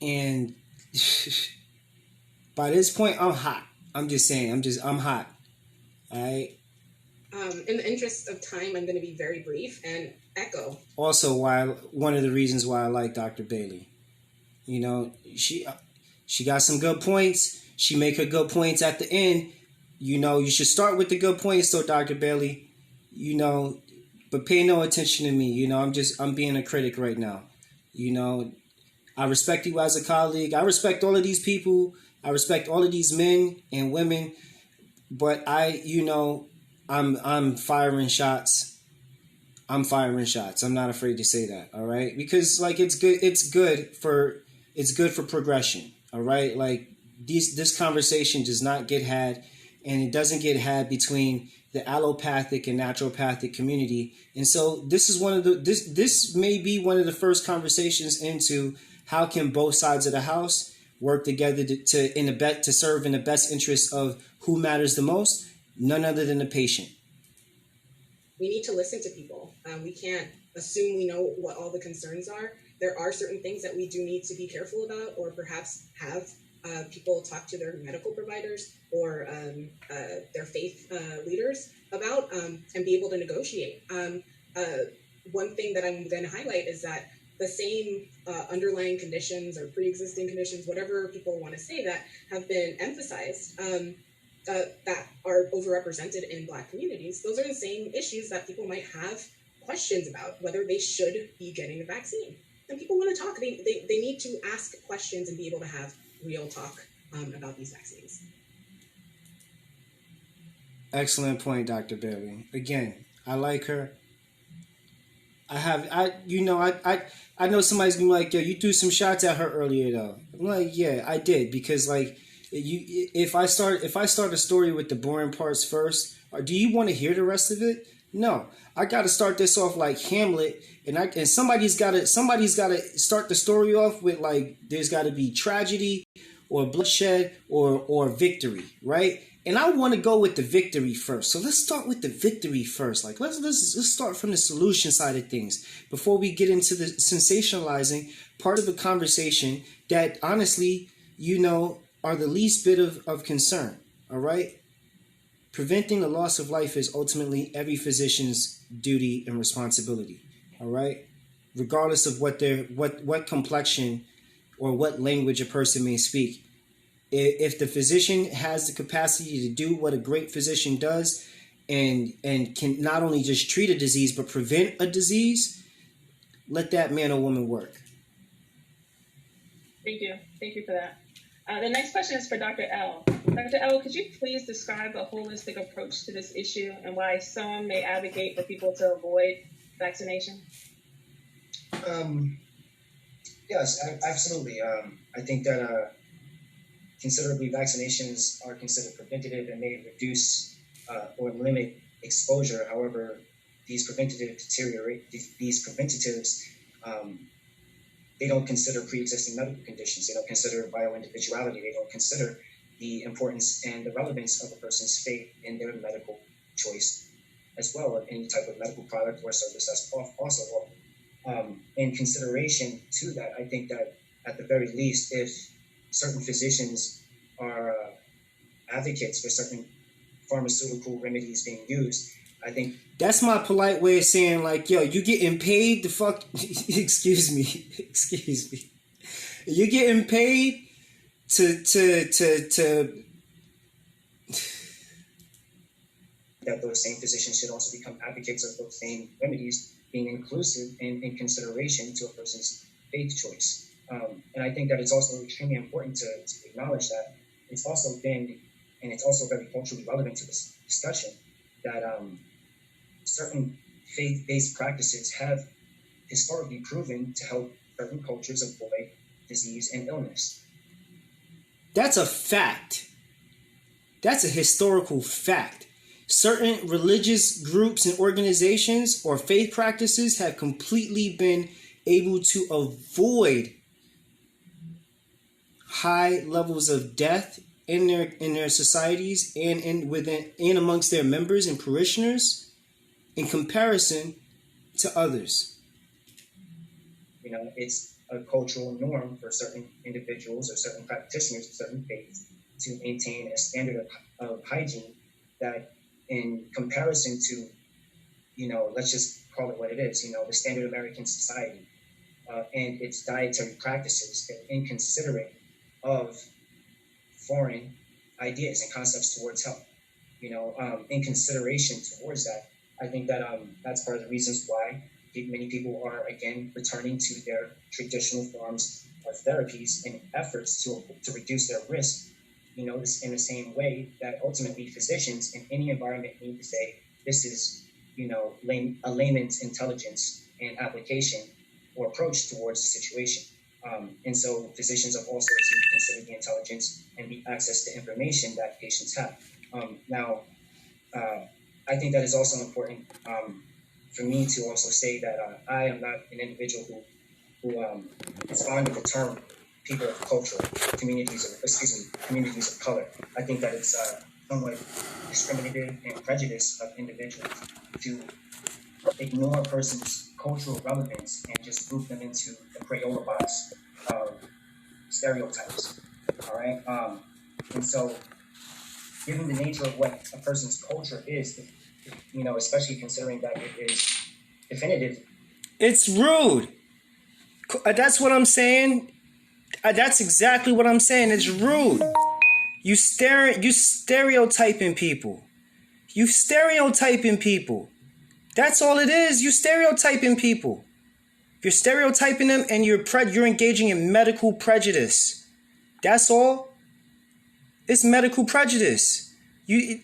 And by this point, I'm hot. I'm just saying, I'm hot. All right. In the interest of time, I'm going to be very brief and echo. Also, one of the reasons why I like Dr. Bailey, you know, she got some good points. She make her good points at the end. You know, you should start with the good points, though, Dr. Bailey. You know, but pay no attention to me. You know, I'm being a critic right now. You know, I respect you as a colleague. I respect all of these people. I respect all of these men and women. But I'm firing shots. I'm firing shots. I'm not afraid to say that. All right, because like it's good for progression. All right, like this conversation does not get had, and it doesn't get had between the allopathic and naturopathic community. And so this is this may be one of the first conversations into how can both sides of the house work together to serve in the best interest of who matters the most, none other than the patient. We need to listen to people. We can't assume we know what all the concerns are. There are certain things that we do need to be careful about, or perhaps have people talk to their medical providers or their faith leaders about, and be able to negotiate. One thing that I'm going to highlight is that the same underlying conditions or pre-existing conditions, whatever people want to say, that have been emphasized, that are overrepresented in Black communities, those are the same issues that people might have questions about, whether they should be getting a vaccine. And people want to talk. They need to ask questions and be able to have real talk about these vaccines. Excellent point, Dr. Bailey. Again, I like her. I know somebody's gonna be like, yo, you threw some shots at her earlier though. I'm like, yeah, I did, because like if I start a story with the boring parts first, or do you want to hear the rest of it? No. I got to start this off like Hamlet, and somebody's got to start the story off with like there's got to be tragedy or bloodshed or victory, right? And I want to go with the victory first. So let's start with the victory first. Like let's start from the solution side of things before we get into the sensationalizing part of the conversation that honestly, are the least bit of concern. All right? Preventing the loss of life is ultimately every physician's duty and responsibility. All right? Regardless of what complexion or what language a person may speak. If the physician has the capacity to do what a great physician does and can not only just treat a disease but prevent a disease, let that man or woman work. Thank you. Thank you for that. The next question is for Dr. L. Dr. L, could you please describe a holistic approach to this issue and why some may advocate for people to avoid vaccination? Yes, absolutely. I think that considerably vaccinations are considered preventative and may reduce or limit exposure. However, these preventatives, they don't consider pre-existing medical conditions. They don't consider bioindividuality. They don't consider the importance and the relevance of a person's faith in their medical choice, as well as any type of medical product or service that's also in consideration to that. I think that at the very least, if certain physicians are advocates for certain pharmaceutical remedies being used, I think that's my polite way of saying, like, yo, you getting paid to fuck. excuse me. You're getting paid to that those same physicians should also become advocates of those same remedies being inclusive and in consideration to a person's faith choice. And I think that it's also extremely important to acknowledge that it's also been, and it's also very culturally relevant to this discussion, that certain faith-based practices have historically proven to help certain cultures avoid disease and illness. That's a fact. That's a historical fact. Certain religious groups and organizations or faith practices have completely been able to avoid high levels of death in their societies and amongst their members and parishioners in comparison to others. It's a cultural norm for certain individuals or certain practitioners of certain faiths to maintain a standard of hygiene that in comparison to, let's just call it what it is, the standard American society and its dietary practices, they're inconsiderate of foreign ideas and concepts towards health. In consideration towards that, I think that that's part of the reasons why many people are again returning to their traditional forms of therapies in efforts to reduce their risk. This in the same way that ultimately physicians in any environment need to say this is, a layman's intelligence and application or approach towards the situation. And so physicians of all sorts need to consider the intelligence and the access to information that patients have. Now, I think that is also important for me to also say that I am not an individual who is fond of the term people of culture, communities of color. I think that it's somewhat discriminative and prejudice of individuals to ignore a person's cultural relevance and just group them into the Crayola box of stereotypes. All right. And so, given the nature of what a person's culture is, especially considering that it is definitive. It's rude. That's what I'm saying. That's exactly what I'm saying. It's rude. You stereotyping people. You stereotyping people. That's all it is. You stereotyping people. You're stereotyping them, and you're engaging in medical prejudice. That's all. It's medical prejudice. The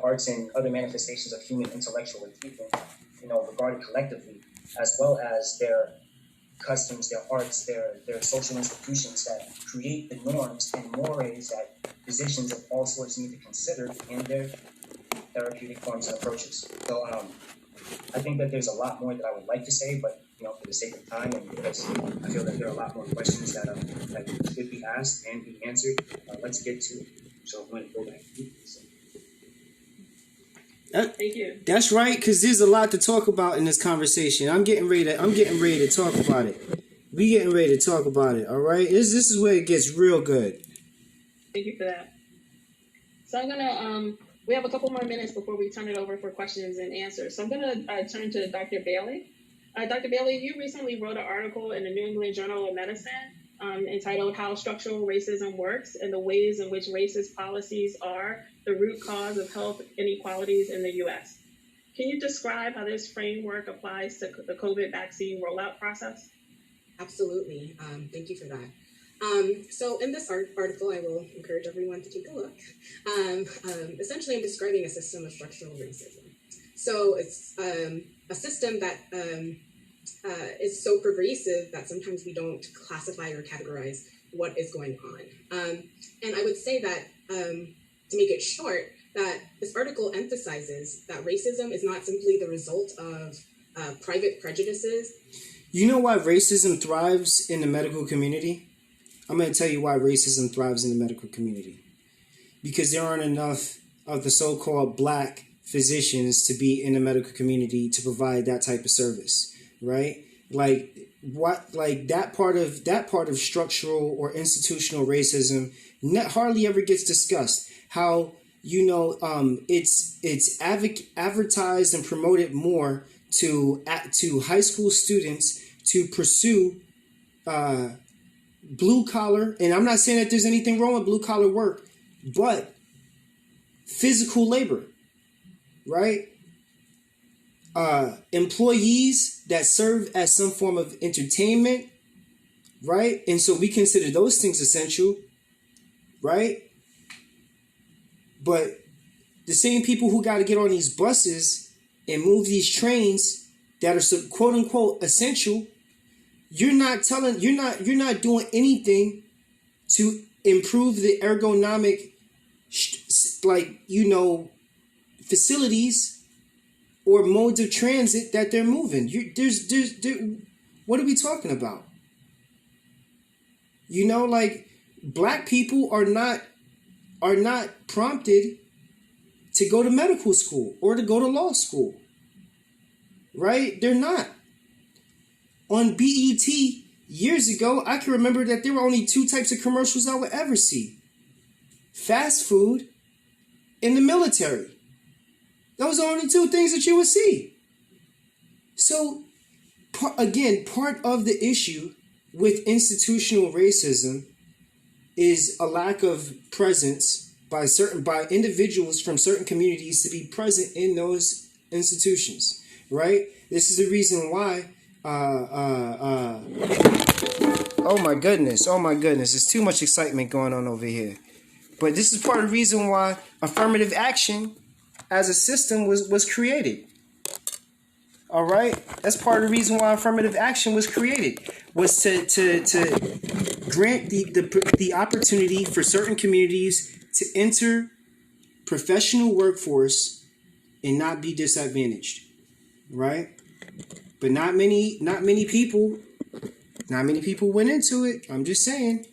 arts and other manifestations of human intellectual achievement, regarded collectively, as well as their customs, their arts, their social institutions that create the norms and mores that physicians of all sorts need to consider in their therapeutic forms and approaches. So I think that there's a lot more that I would like to say, but for the sake of time and because I feel that there are a lot more questions that should be asked and be answered, let's get to it. So I'm going to go back. Thank you. That's right, because there's a lot to talk about in this conversation. I'm getting ready to talk about it. We getting ready to talk about it. All right, this is where it gets real good. Thank you for that. So I'm gonna we have a couple more minutes before we turn it over for questions and answers. So I'm gonna turn to Dr. Bailey. Dr. Bailey, you recently wrote an article in the New England Journal of Medicine entitled "How Structural Racism Works and the Ways in Which Racist Policies Are the Root Cause of Health Inequalities in the U.S." Can you describe how this framework applies to the COVID vaccine rollout process? Absolutely. Thank you for that. So in this article, I will encourage everyone to take a look. Essentially, I'm describing a system of structural racism. So it's a system that is so pervasive that sometimes we don't classify or categorize what is going on. And I would say that, to make it short, that this article emphasizes that racism is not simply the result of private prejudices. You know why racism thrives in the medical community? I'm going to tell you why racism thrives in the medical community. Because there aren't enough of the so-called black physicians to be in the medical community to provide that type of service, right? That part of structural or institutional racism hardly ever gets discussed. How it's advertised and promoted more to high school students to pursue blue collar, and I'm not saying that there's anything wrong with blue collar work, but physical labor, right? Employees that serve as some form of entertainment, right? And so we consider those things essential, right? But the same people who got to get on these buses and move these trains that are quote unquote essential, you're not doing anything to improve the ergonomic, facilities or modes of transit that they're moving. What are we talking about? Black people are not prompted to go to medical school or to go to law school, right? They're not. On BET years ago, I can remember that there were only two types of commercials I would ever see: fast food in the military. Those are the only two things that you would see. So, again, part of the issue with institutional racism is a lack of presence by individuals from certain communities to be present in those institutions, right? This is the reason why. Oh my goodness! There's too much excitement going on over here. But this is part of the reason why affirmative action as a system was created. All right, that's part of the reason why affirmative action was created, was to grant the opportunity for certain communities to enter professional workforce and not be disadvantaged, right? But not many people went into it. I'm just saying.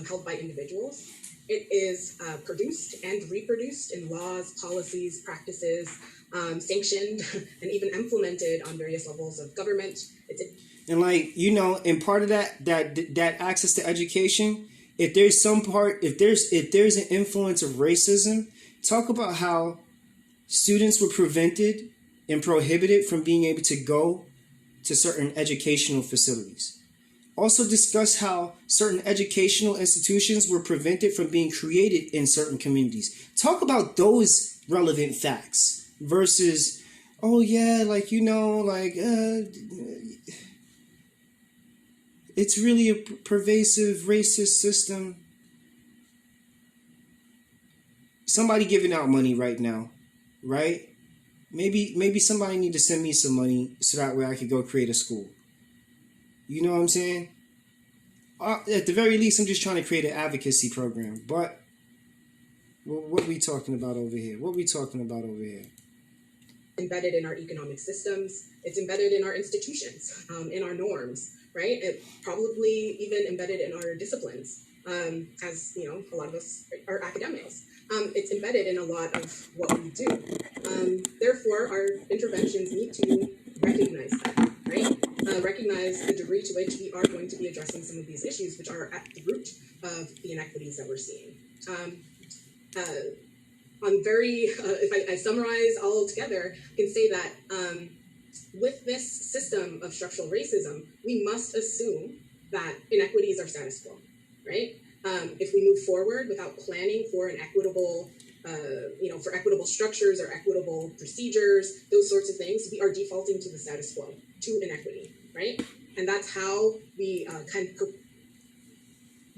Held by individuals. It is produced and reproduced in laws, policies, practices, sanctioned, and even implemented on various levels of government. And and part of that access to education, if there's an influence of racism, talk about how students were prevented and prohibited from being able to go to certain educational facilities. Also discuss how certain educational institutions were prevented from being created in certain communities. Talk about those relevant facts versus, it's really a pervasive racist system. Somebody giving out money right now, right? Maybe somebody need to send me some money so that way I could go create a school. You know what I'm saying? At the very least, I'm just trying to create an advocacy program. But what are we talking about over here? Embedded in our economic systems. It's embedded in our institutions, in our norms, right? It probably even embedded in our disciplines, as a lot of us are academics. It's embedded in a lot of what we do. Therefore, our interventions need to recognize that, right? Recognize the degree to which we are going to be addressing some of these issues, which are at the root of the inequities that we're seeing. If I summarize all together, I can say that with this system of structural racism, we must assume that inequities are status quo, right? If we move forward without planning for an equitable, for equitable structures or equitable procedures, those sorts of things, we are defaulting to the status quo, to inequity, right? And that's how we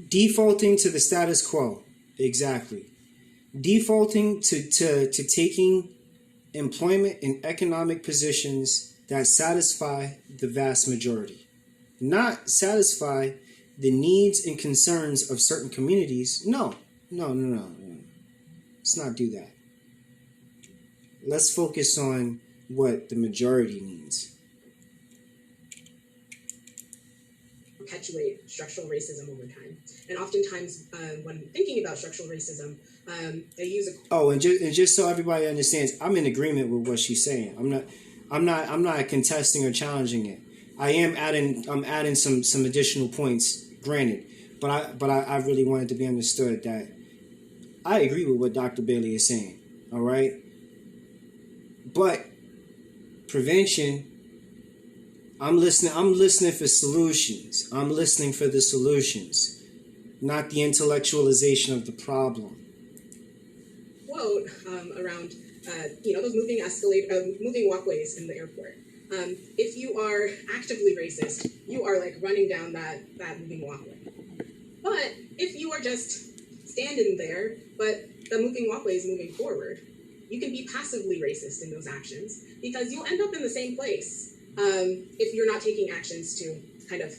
defaulting to the status quo, exactly. Defaulting to taking employment and economic positions that satisfy the vast majority, not satisfy the needs and concerns of certain communities. No. Let's not do that. Let's focus on what the majority needs. Perpetuate structural racism over time. And oftentimes, when thinking about structural racism, they use and just so everybody understands, I'm in agreement with what she's saying. I'm not contesting or challenging it. I'm adding some additional points, granted, but I really wanted to be understood that I agree with what Dr. Bailey is saying. All right, but prevention. I'm listening for solutions. I'm listening for the solutions, not the intellectualization of the problem. Quote around those moving walkways in the airport. If you are actively racist, you are like running down that moving walkway. But if you are just standing there, but the moving walkway is moving forward, you can be passively racist in those actions because you'll end up in the same place if you're not taking actions to kind of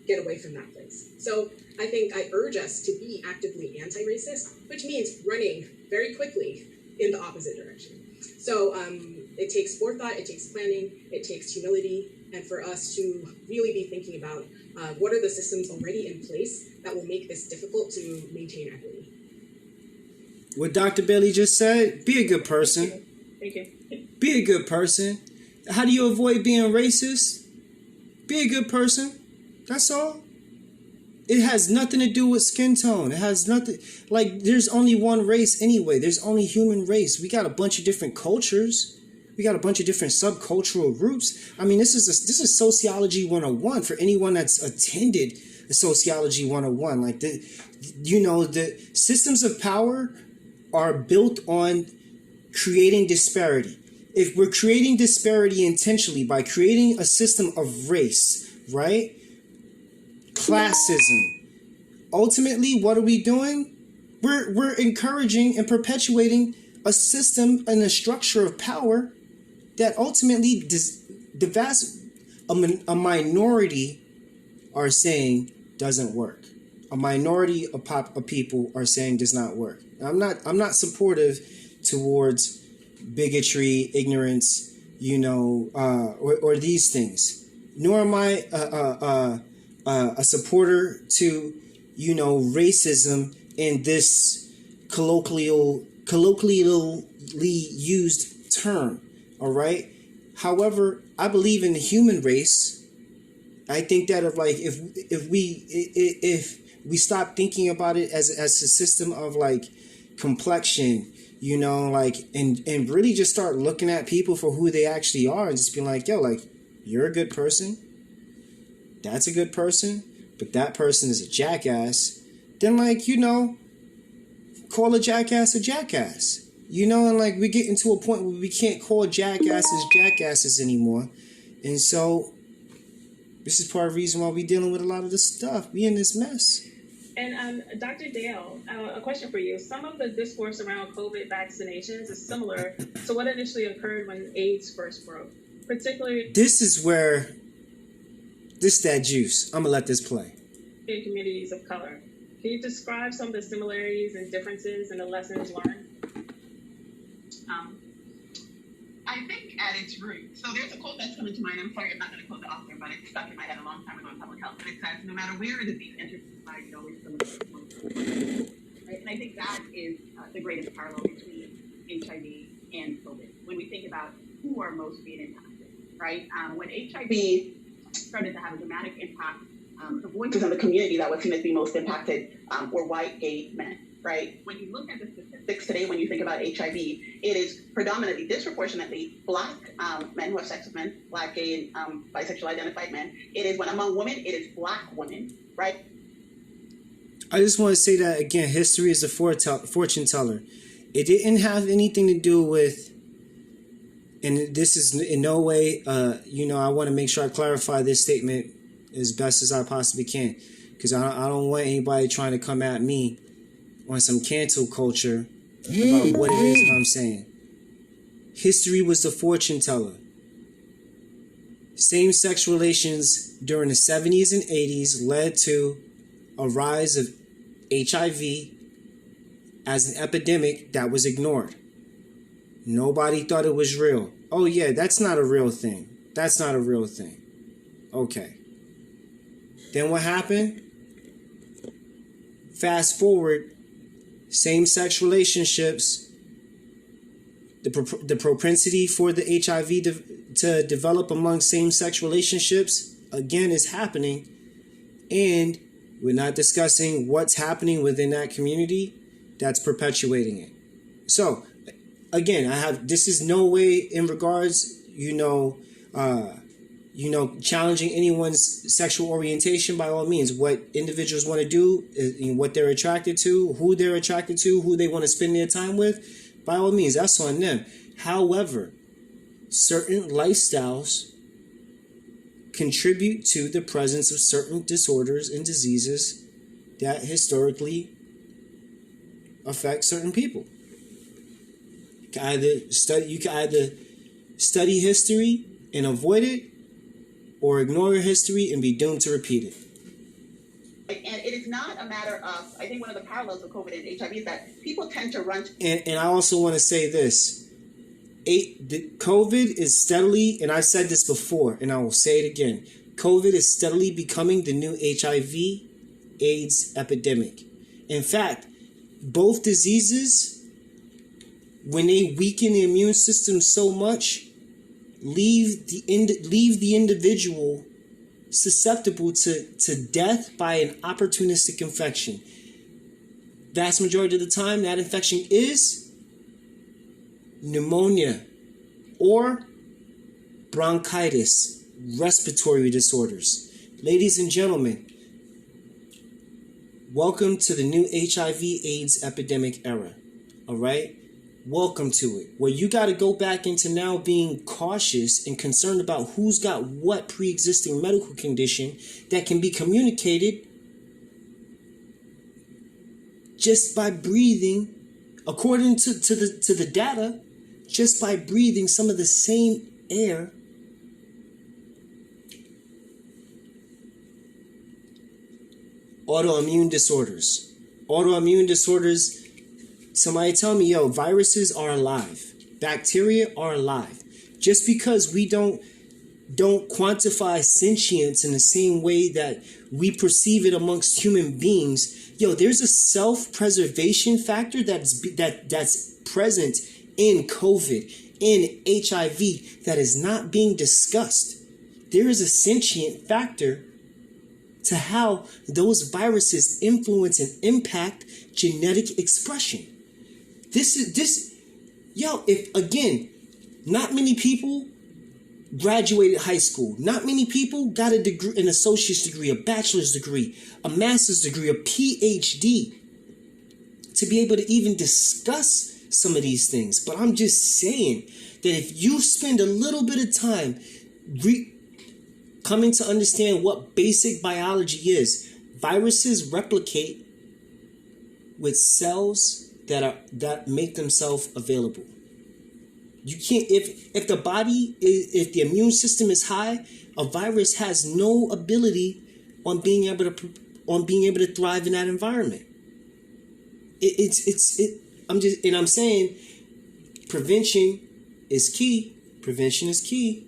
get away from that place. So I think I urge us to be actively anti-racist, which means running very quickly in the opposite direction. So it takes forethought, it takes planning, it takes humility, and for us to really be thinking about what are the systems already in place that will make this difficult to maintain equity. What Dr. Bailey just said, be a good person. Thank you. Be a good person. How do you avoid being racist? Be a good person. That's all. It has nothing to do with skin tone. It has nothing, like, there's only one race anyway. There's only human race. We got a bunch of different cultures. We got a bunch of different subcultural roots. I mean, this is sociology 101 for anyone that's attended the sociology 101. Like, the systems of power are built on creating disparity. If we're creating disparity intentionally by creating a system of race, right? Classism. Ultimately, what are we doing? We're encouraging and perpetuating a system and a structure of power that ultimately a minority are saying doesn't work. A minority of people are saying does not work. I'm not supportive towards bigotry, ignorance, or these things. Nor am I a supporter to, racism in this colloquially used term. All right. However, I believe in the human race. I think that if we stop thinking about it as a system of like complexion, and really just start looking at people for who they actually are and just being like, yo, like, you're a good person. That's a good person, but that person is a jackass. Then, call a jackass a jackass. And we get into a point where we can't call jackasses anymore. And so this is part of the reason why we're dealing with a lot of this stuff. We in this mess. And Dr. Dale, a question for you. Some of the discourse around COVID vaccinations is similar to what initially occurred when AIDS first broke. Particularly, this is that juice. I'm going to let this play. In communities of color. Can you describe some of the similarities and differences and the lessons learned? I think at its root, so there's a quote that's coming to mind. I'm sorry, I'm not going to quote the author, but it stuck in my head a long time ago in public health. But it says, no matter where a disease enters society, it always comes from. Right? And I think that is the greatest parallel between HIV and COVID. When we think about who are most being impacted, right? When HIV started to have a dramatic impact, the voices in the community that was seen as being most impacted were white gay men. Right? When you look at the statistics today, when you think about HIV, it is predominantly, disproportionately, Black men who have sex with men, Black, gay, and bisexual identified men. It is, when among women, it is Black women, right? I just want to say that, again, history is a fortune teller. It didn't have anything to do with, and this is in no way, I want to make sure I clarify this statement as best as I possibly can, because I don't want anybody trying to come at me on some cancel culture about what it is that I'm saying. History was the fortune teller. Same-sex relations during the 70s and 80s led to a rise of HIV as an epidemic that was ignored. Nobody thought it was real. Oh yeah, that's not a real thing. That's not a real thing. Okay. Then what happened? Fast forward, same-sex relationships, the propensity for the HIV to develop among same-sex relationships, again, is happening. And we're not discussing what's happening within that community that's perpetuating it. So, again, this is no way in regards, challenging anyone's sexual orientation. By all means, what individuals want to do, what they're attracted to, who they're attracted to, who they want to spend their time with, by all means, that's on them. However, certain lifestyles contribute to the presence of certain disorders and diseases that historically affect certain people. You can either study history and avoid it, or ignore history and be doomed to repeat it. And it is not a matter of, I think one of the parallels of COVID and HIV is that people tend to run. And I also want to say this. COVID is steadily, and I've said this before, and I will say it again, COVID is steadily becoming the new HIV/AIDS epidemic. In fact, both diseases, when they weaken the immune system so much, leave the individual susceptible to death by an opportunistic infection. Vast majority of the time, that infection is pneumonia or bronchitis, respiratory disorders. Ladies and gentlemen, welcome to the new HIV/AIDS epidemic era. All right? Welcome to it. Where you got to go back into now being cautious and concerned about who's got what pre-existing medical condition that can be communicated just by breathing, according to the data, just by breathing some of the same air autoimmune disorders. Somebody tell me, yo, viruses are alive. Bacteria are alive. Just because we don't quantify sentience in the same way that we perceive it amongst human beings, yo, there's a self-preservation factor that's present in COVID, in HIV, that is not being discussed. There is a sentient factor to how those viruses influence and impact genetic expression. If again, not many people graduated high school. Not many people got a degree, an associate's degree, a bachelor's degree, a master's degree, a PhD to be able to even discuss some of these things. But I'm just saying that if you spend a little bit of time coming to understand what basic biology is, viruses replicate with cells that make themselves available. You can't, if the immune system is high, a virus has no ability on being able to thrive in that environment. I'm saying prevention is key. Prevention is key.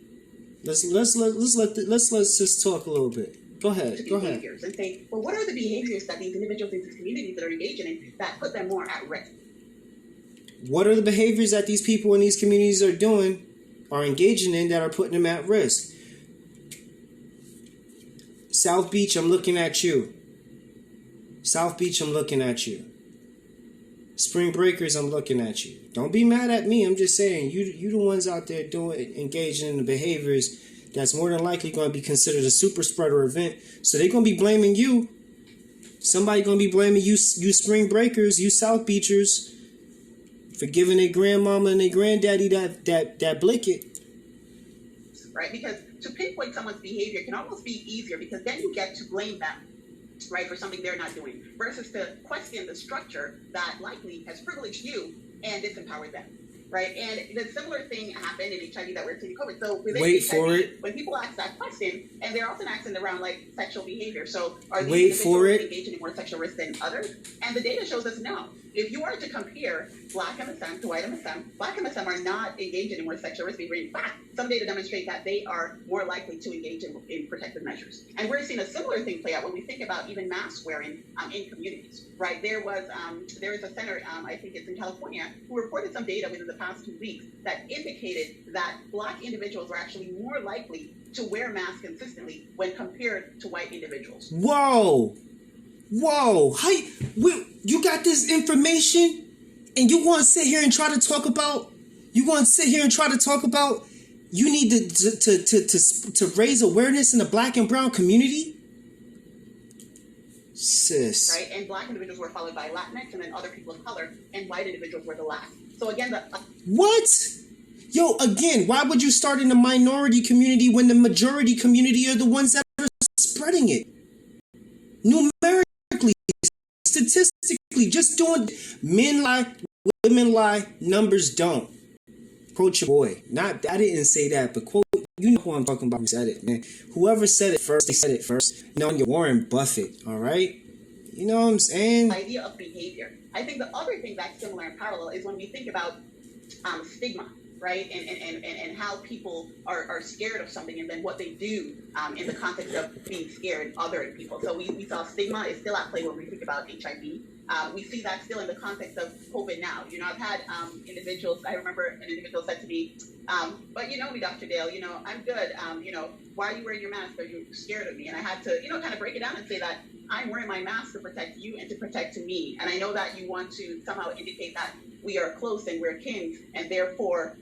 Let's just talk a little bit. Go ahead. And say, well, what are the behaviors that these individuals in these communities that are engaging in that put them more at risk? What are the behaviors that these people in these communities are engaging in that are putting them at risk? South Beach, I'm looking at you. South Beach, I'm looking at you. Spring Breakers, I'm looking at you. Don't be mad at me. I'm just saying, you the ones out there engaging in the behaviors that's more than likely going to be considered a super spreader event. So they're going to be blaming you. Somebody going to be blaming you Spring Breakers, you South Beachers, for giving their grandmama and their granddaddy that blanket. Right, because to pinpoint someone's behavior can almost be easier because then you get to blame them, right, for something they're not doing, versus to question the structure that likely has privileged you and disempowered them. Right, and the similar thing happened in HIV that we're seeing COVID. So within HIV, when people ask that question, and they're often asking around like sexual behavior. So are these individuals engaging in more sexual risk than others? And the data shows us no. If you are to compare Black MSM to white MSM, Black MSM are not engaging in more sexual risk behavior. In fact, some data demonstrate that they are more likely to engage in protective measures. And we're seeing a similar thing play out when we think about even mask wearing in communities. Right, there is a center, I think it's in California, who reported some data within the past 2 weeks that indicated that Black individuals were actually more likely to wear masks consistently when compared to white individuals. Whoa! You got this information, and you want to sit here and try to talk about? You need to raise awareness in the Black and brown community? Sis. Right, and Black individuals were followed by Latinx, and then other people of color, and white individuals were the last. So again, what? Yo, again, why would you start in the minority community when the majority community are the ones that are spreading it? Numerically, statistically, just doing men lie, women lie, numbers don't. Quote your boy. I didn't say that, but quote, you know who I'm talking about who said it, man. Whoever said it first, they said it first. No, you're Warren Buffett, all right? You know what I'm saying? Idea of behavior. I think the other thing that's similar and parallel is when we think about stigma, right? And how people are scared of something and then what they do in the context of being scared, othering people. So we saw stigma is still at play when we think about HIV. we see that still in the context of COVID now. I've had individuals, I remember an individual said to me, but you know me, Dr. Dale, I'm good. Why are you wearing your mask? Are you scared of me? And I had to, kind of break it down and say that I'm wearing my mask to protect you and to protect me. And I know that you want to somehow indicate that we are close and we're kin, and therefore,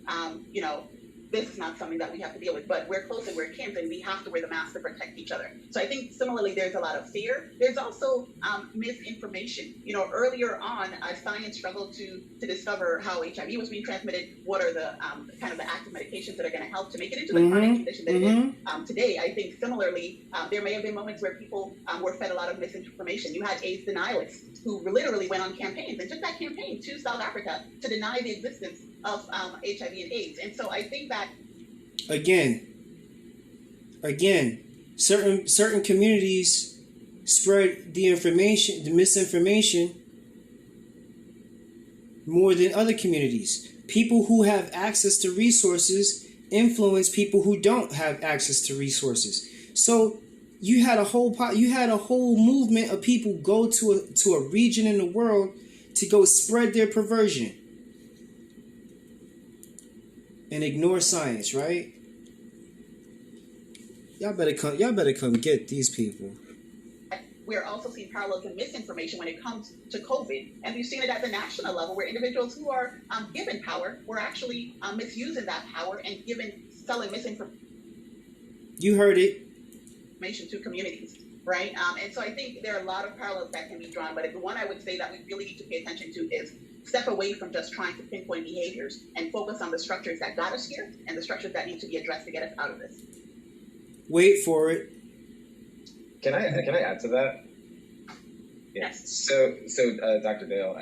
this is not something that we have to deal with, but we're close and we're kin, and we have to wear the mask to protect each other. So I think similarly, there's a lot of fear. There's also misinformation. Earlier on, science struggled to discover how HIV was being transmitted. What are the kind of the active medications that are going to help to make it into the chronic condition that it is today? I think similarly, there may have been moments where people were fed a lot of misinformation. You had AIDS denialists who literally went on campaigns and took that campaign to South Africa to deny the existence of HIV and AIDS. And so I think that again, certain communities spread the misinformation more than other communities. People who have access to resources influence people who don't have access to resources. So you had a whole movement of people go to a region in the world to go spread their perversion and ignore science, right? Y'all better come get these people. We're also seeing parallels in misinformation when it comes to COVID. And we've seen it at the national level where individuals who are given power were actually misusing that power and selling misinformation. You heard it. To communities, right? And so I think there are a lot of parallels that can be drawn, but the one I would say that we really need to pay attention to is step away from just trying to pinpoint behaviors and focus on the structures that got us here and the structures that need to be addressed to get us out of this. Wait for it. Can I add to that? Yes. So, Dr. Dale,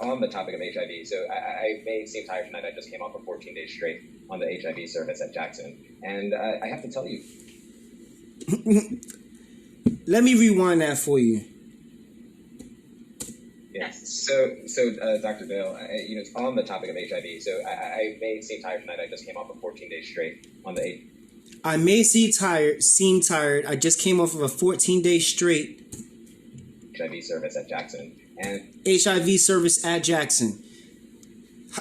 on the topic of HIV, so I may seem tired tonight. I just came off of 14 days straight on the HIV service at Jackson, and I have to tell you. Let me rewind that for you. Yes. So, Dr. Dale, on the topic of HIV, so I may seem tired tonight. I just came off of 14 days straight on the I may seem tired. I just came off of a 14-day straight HIV service at Jackson. And HIV service at Jackson.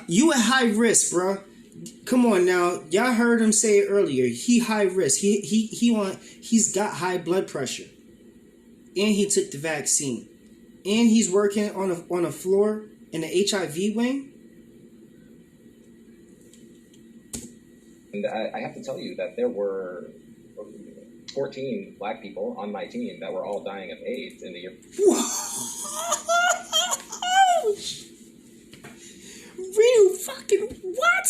You at high risk, bro. Come on now. Y'all heard him say it earlier. He high risk. He's got high blood pressure. And he took the vaccine. And he's working on a floor in the HIV wing. And I have to tell you that there were 14 Black people on my team that were all dying of AIDS in the year. Real fucking what?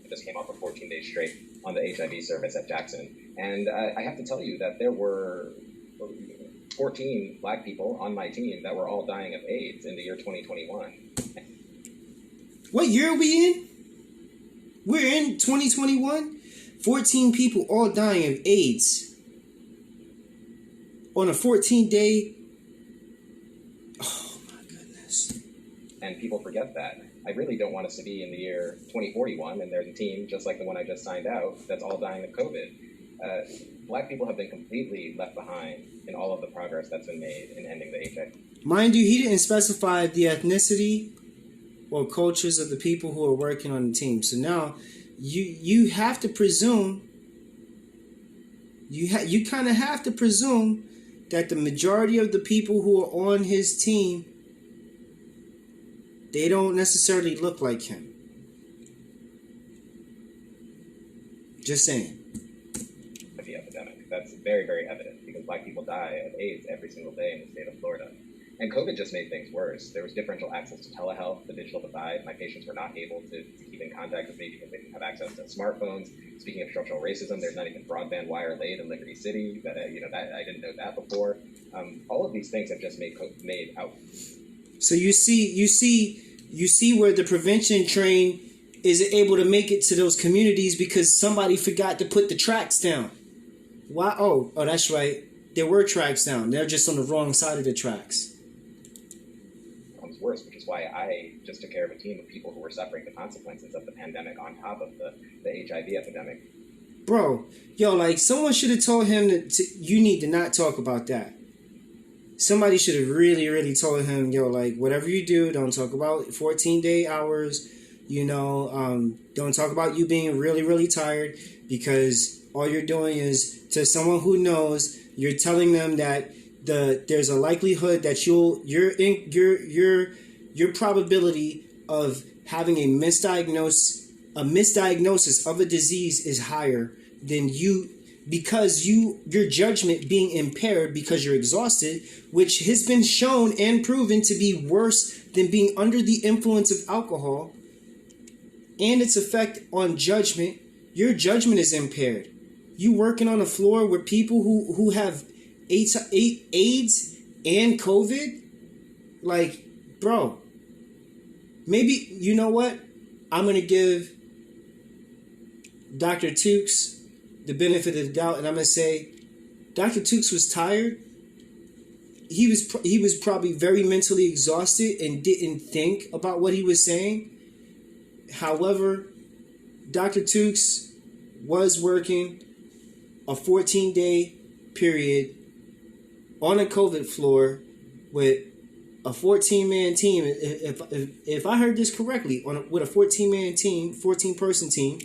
I just came off of 14 days straight on the HIV service at Jackson. And I have to tell you that there were 14 Black people on my team that were all dying of AIDS in the year 2021. What year are we in? We're in 2021. 14 people all dying of AIDS on a 14-day. Oh my goodness. And people forget that. I really don't want us to be in the year 2041 and there's a team just like the one I just signed out that's all dying of COVID. Black people have been completely left behind in all of the progress that's been made in ending the HIV. Mind you, he didn't specify the ethnicity or cultures of the people who are working on the team. So now you have to presume, you kind of have to presume that the majority of the people who are on his team, they don't necessarily look like him. Just saying. The epidemic. That's very, very evident because Black people die of AIDS every single day in the state of Florida. And COVID just made things worse. There was differential access to telehealth, the digital divide. My patients were not able to keep in contact with me because they didn't have access to smartphones. Speaking of structural racism, there's not even broadband wire laid in Liberty City. That I didn't know that before. All of these things have just made out. So you see where the prevention train isn't able to make it to those communities because somebody forgot to put the tracks down. Why? Oh, that's right. There were tracks down. They're just on the wrong side of the tracks. Worse, which is why I just took care of a team of people who were suffering the consequences of the pandemic on top of the HIV epidemic. Bro, like someone should have told him that you need to not talk about that. somebody should have really, really told him, yo, like, whatever you do, don't talk about 14-day hours. Don't talk about you being really, really tired, because all you're doing is, to someone who knows, you're telling them that there's a likelihood that your probability of having a misdiagnosis of a disease is higher than you, because your judgment being impaired because you're exhausted, which has been shown and proven to be worse than being under the influence of alcohol, and its effect on judgment. Your judgment is impaired. You working on a floor with people who have AIDS and COVID? Like, bro, maybe, you know what? I'm going to give Dr. Tukes the benefit of the doubt, and I'm going to say Dr. Tukes was tired. He was probably very mentally exhausted and didn't think about what he was saying. However, Dr. Tukes was working a 14-day period on a COVID floor with a 14-man team. If I heard this correctly, with a 14-man team, 14-person team,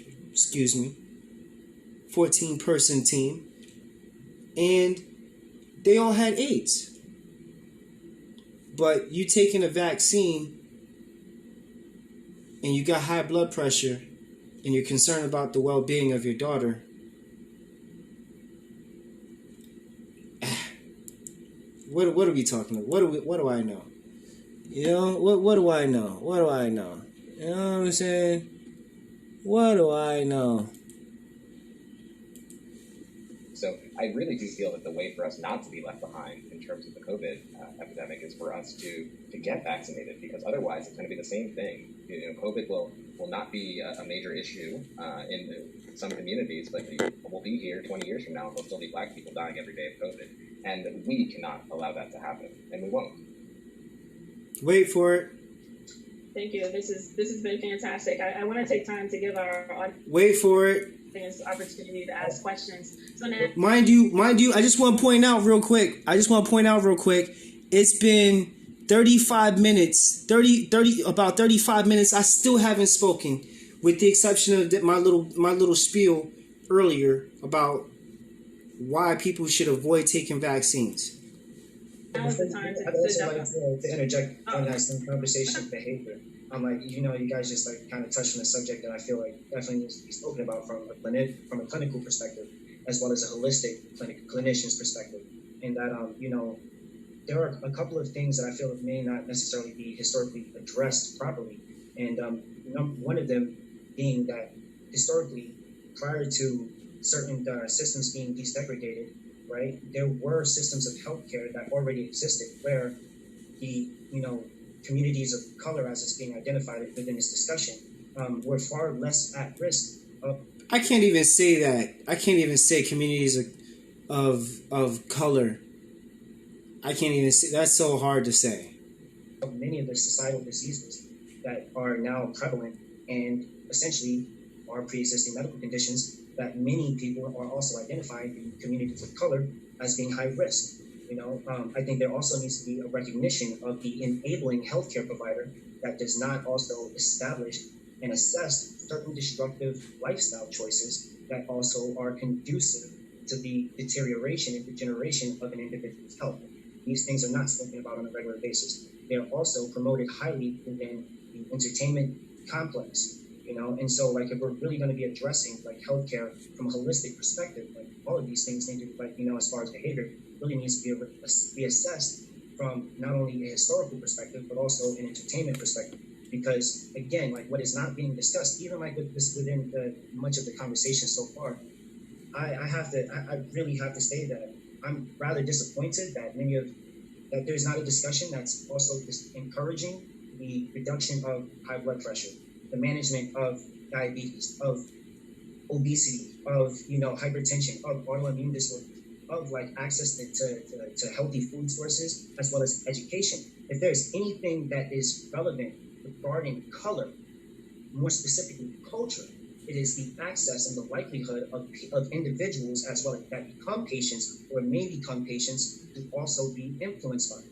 14-person team, and they all had AIDS. But you taking a vaccine and you got high blood pressure and you're concerned about the well-being of your daughter, what are we talking about? What do I know? You know, what do I know? What do I know? You know what I'm saying? What do I know? So I really do feel that the way for us not to be left behind in terms of the COVID epidemic is for us to get vaccinated, because otherwise it's going to be the same thing. COVID will not be a major issue in some communities, but we'll be here 20 years from now and there'll still be Black people dying every day of COVID. And we cannot allow that to happen, and we won't. Wait for it. Thank you. This has been fantastic. I want to take time to give our audience Wait for it. Opportunity to ask questions. So now, Mind you, I just want to point out real quick. It's been 35 minutes. About 35 minutes. I still haven't spoken, with the exception of my little spiel earlier about why people should avoid taking vaccines. now is the time I'd also to like to interject on that same conversation of behavior. Like, you guys just like kind of touched on a subject that I feel like definitely needs to be spoken about from a clinical perspective, as well as a holistic clinician's perspective. And that, there are a couple of things that I feel may not necessarily be historically addressed properly. And one of them being that historically, prior to certain systems being desegregated, right, there were systems of healthcare that already existed where the, communities of color, as it's being identified within this discussion, were far less at risk of... I can't even say that. I can't even say communities of color. I can't even say. That's so hard to say. Many of the societal diseases that are now prevalent and essentially are pre-existing medical conditions that many people are also identifying in communities of color as being high risk. I think there also needs to be a recognition of the enabling healthcare provider that does not also establish and assess certain destructive lifestyle choices that also are conducive to the deterioration and degeneration of an individual's health. These things are not spoken about on a regular basis. They are also promoted highly within the entertainment complex. And so, like, if we're really going to be addressing like healthcare from a holistic perspective, like all of these things need to, like, as far as behavior, really needs to be assessed from not only a historical perspective but also an entertainment perspective. Because again, like, what is not being discussed, even like within much of the conversation so far, I really have to say that I'm rather disappointed that that there's not a discussion that's also encouraging the reduction of high blood pressure, the management of diabetes, of obesity, of hypertension, of autoimmune disorders, of like access to healthy food sources, as well as education. If there's anything that is relevant regarding color, more specifically culture, it is the access and the likelihood of individuals as well that become patients or may become patients to also be influenced by it,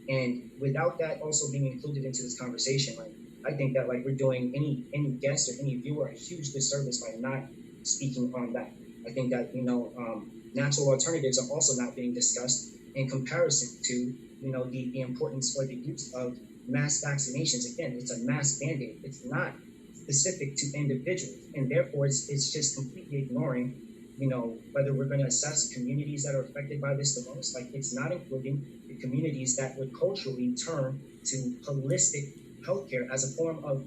and without that also being included into this conversation, like I think that like we're doing any guest or any viewer a huge disservice by not speaking on that. I think that natural alternatives are also not being discussed in comparison to the importance or the use of mass vaccinations. Again, it's a mass mandate. It's not specific to individuals, and therefore it's just completely ignoring whether we're going to assess communities that are affected by this the most. Like, it's not including the communities that would culturally turn to holistic healthcare as a form of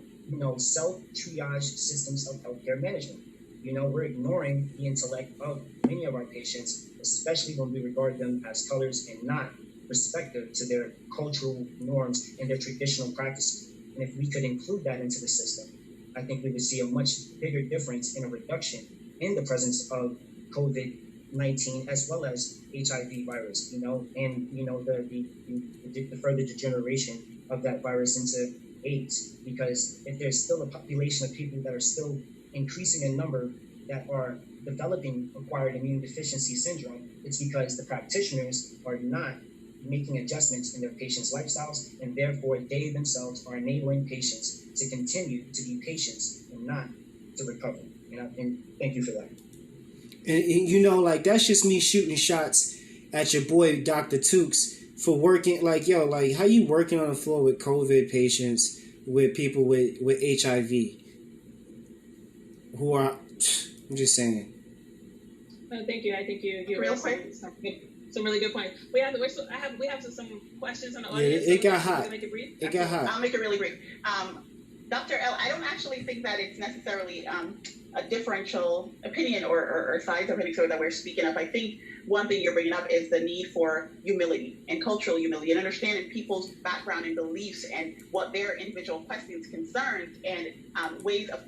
self-triage systems of healthcare management. We're ignoring the intellect of many of our patients, especially when we regard them as colors and not respective to their cultural norms and their traditional practices. And if we could include that into the system, I think we would see a much bigger difference in a reduction in the presence of COVID-19 as well as HIV virus, and the further degeneration of that virus into AIDS. Because if there's still a population of people that are still increasing in number that are developing acquired immune deficiency syndrome, it's because the practitioners are not making adjustments in their patients' lifestyles, and therefore they themselves are enabling patients to continue to be patients and not to recover. And thank you for that. And that's just me shooting shots at your boy Dr. Tukes for working how you working on the floor with COVID patients, with people with HIV who are, I'm just saying. Thank you. I think you real quick. Some really good points. We have some questions on the audience. It got hot. Make it brief. It got hot. I'll make it really brief. Dr. L, I don't actually think that it's necessarily a differential opinion or sides of any sort that we're speaking of. I think one thing you're bringing up is the need for humility and cultural humility and understanding people's background and beliefs and what their individual questions, concerns, and ways of